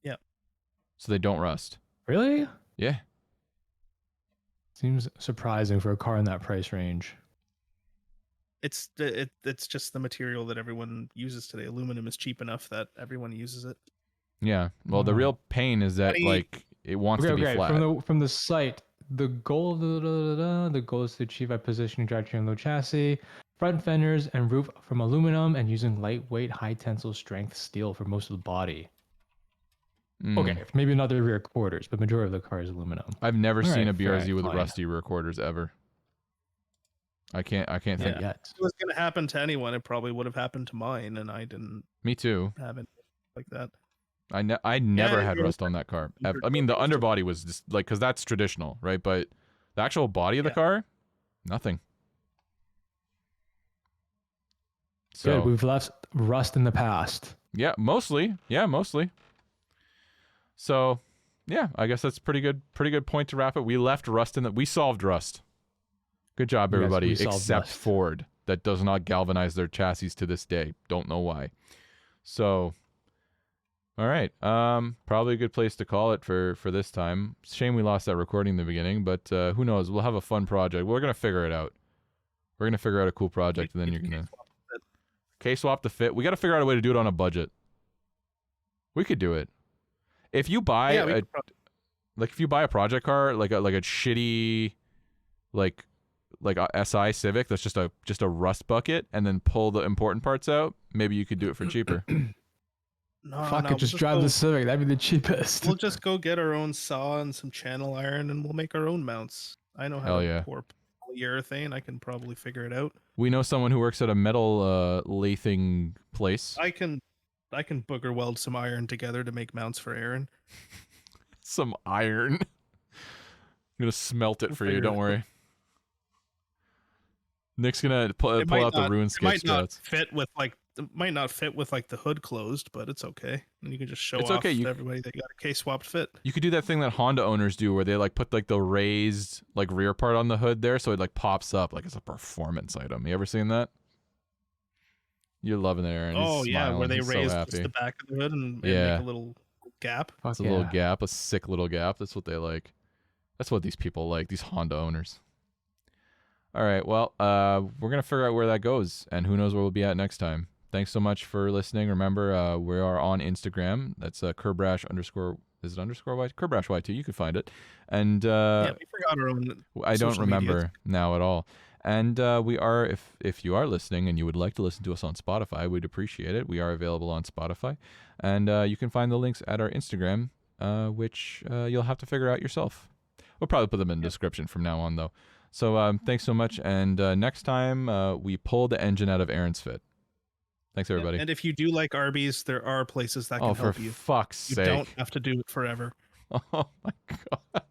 C: Yeah.
A: So they don't rust.
B: Really?
A: Yeah.
B: Seems surprising for a car in that price range.
C: It's just the material that everyone uses today. Aluminum is cheap enough that everyone uses it.
A: Yeah. Well, the
B: Oh.
A: real pain is that like it wants to be flat.
B: From the site, the goal is to achieve by positioning drivetrain low chassis, front fenders and roof from aluminum, and using lightweight, high tensile strength steel for most of the body. Okay, maybe not the rear quarters, but majority of the car is aluminum.
A: I've never seen a BRZ
B: fine,
A: with
B: fine.
A: rusty rear quarters ever. I can't think.
B: Not yet.
C: If it was going to happen to anyone, it probably would have happened to mine, and I didn't
A: Me too.
C: have it like that.
A: I never had
C: you're
A: rust on that car.
C: you're
A: I mean, the
C: totally
A: underbody was just like, because that's traditional, right? But the actual body of the
C: Yeah.
A: car, nothing. So
B: Good, we've left rust in the past.
A: yeah, mostly. Yeah, mostly. So yeah, I guess that's pretty good point to wrap it. We left rust in that. We solved rust. Good job,
B: Yes,
A: everybody,
B: we solved
A: except
B: rust.
A: Ford, that does not galvanize their chassis to this day. Don't know why. So, all right, probably a good place to call it for this time. Shame we lost that recording in the beginning, but who knows? We'll have a fun project. We're gonna figure it out. We're gonna figure out a cool project, and then you're gonna K-swap the fit. We got to figure out a way to do it on a budget. We could do it. If you buy if you buy a project car, like a shitty, like a SI Civic that's just a rust bucket, and then pull the important parts out, maybe you could do it for cheaper.
B: Fuck it, just drive the Civic. That'd be the cheapest.
C: We'll just go get our own saw and some channel iron, and we'll make our own mounts. I know how
A: Hell
C: to
A: yeah.
C: pour polyurethane. I can probably figure it out.
A: We know someone who works at a metal lathing place.
C: I can booger weld some iron together to make mounts for Aaron.
A: Some iron. I'm gonna smelt it
C: We'll
A: for you.
C: figure
A: Don't
C: it out.
A: worry. Nick's gonna pull out the RuneScape
C: It might not fit with like the hood closed, but it's okay. And you can just show
A: It's
C: off
A: okay,
C: to everybody that you got a K-swapped fit.
A: You could do that thing that Honda owners do, where they like put like the raised like rear part on the hood there, so it like pops up like it's a performance item. You ever seen that? You're loving it, Aaron.
C: Oh
A: He's
C: yeah,
A: smiling.
C: where they
A: He's so
C: raise
A: happy.
C: just the back of the hood and
A: Yeah.
C: make a little gap.
B: Fuck
A: It's a little gap, a sick little gap. That's what they like. That's what these people like, these Honda owners. All right, well, we're going to figure out where that goes, and who knows where we'll be at next time. Thanks so much for listening. Remember, we are on Instagram. That's Curbrash _, is it _Y? Curbrash Y2, you can find it. And
C: Yeah, we forgot our own.
A: I don't
C: social
A: remember
C: medias.
A: now at all. And we are, if you are listening and you would like to listen to us on Spotify, we'd appreciate it. We are available on Spotify. And you can find the links at our Instagram, which you'll have to figure out yourself. We'll probably put them in the description from now on, though. So thanks so much. And next time, we pull the engine out of Aaron's fit. Thanks, everybody.
C: And if you do like Arby's, there are places that can
A: Oh, for
C: help you.
A: fuck's
C: You
A: sake.
C: don't have to do it forever.
A: Oh, my God.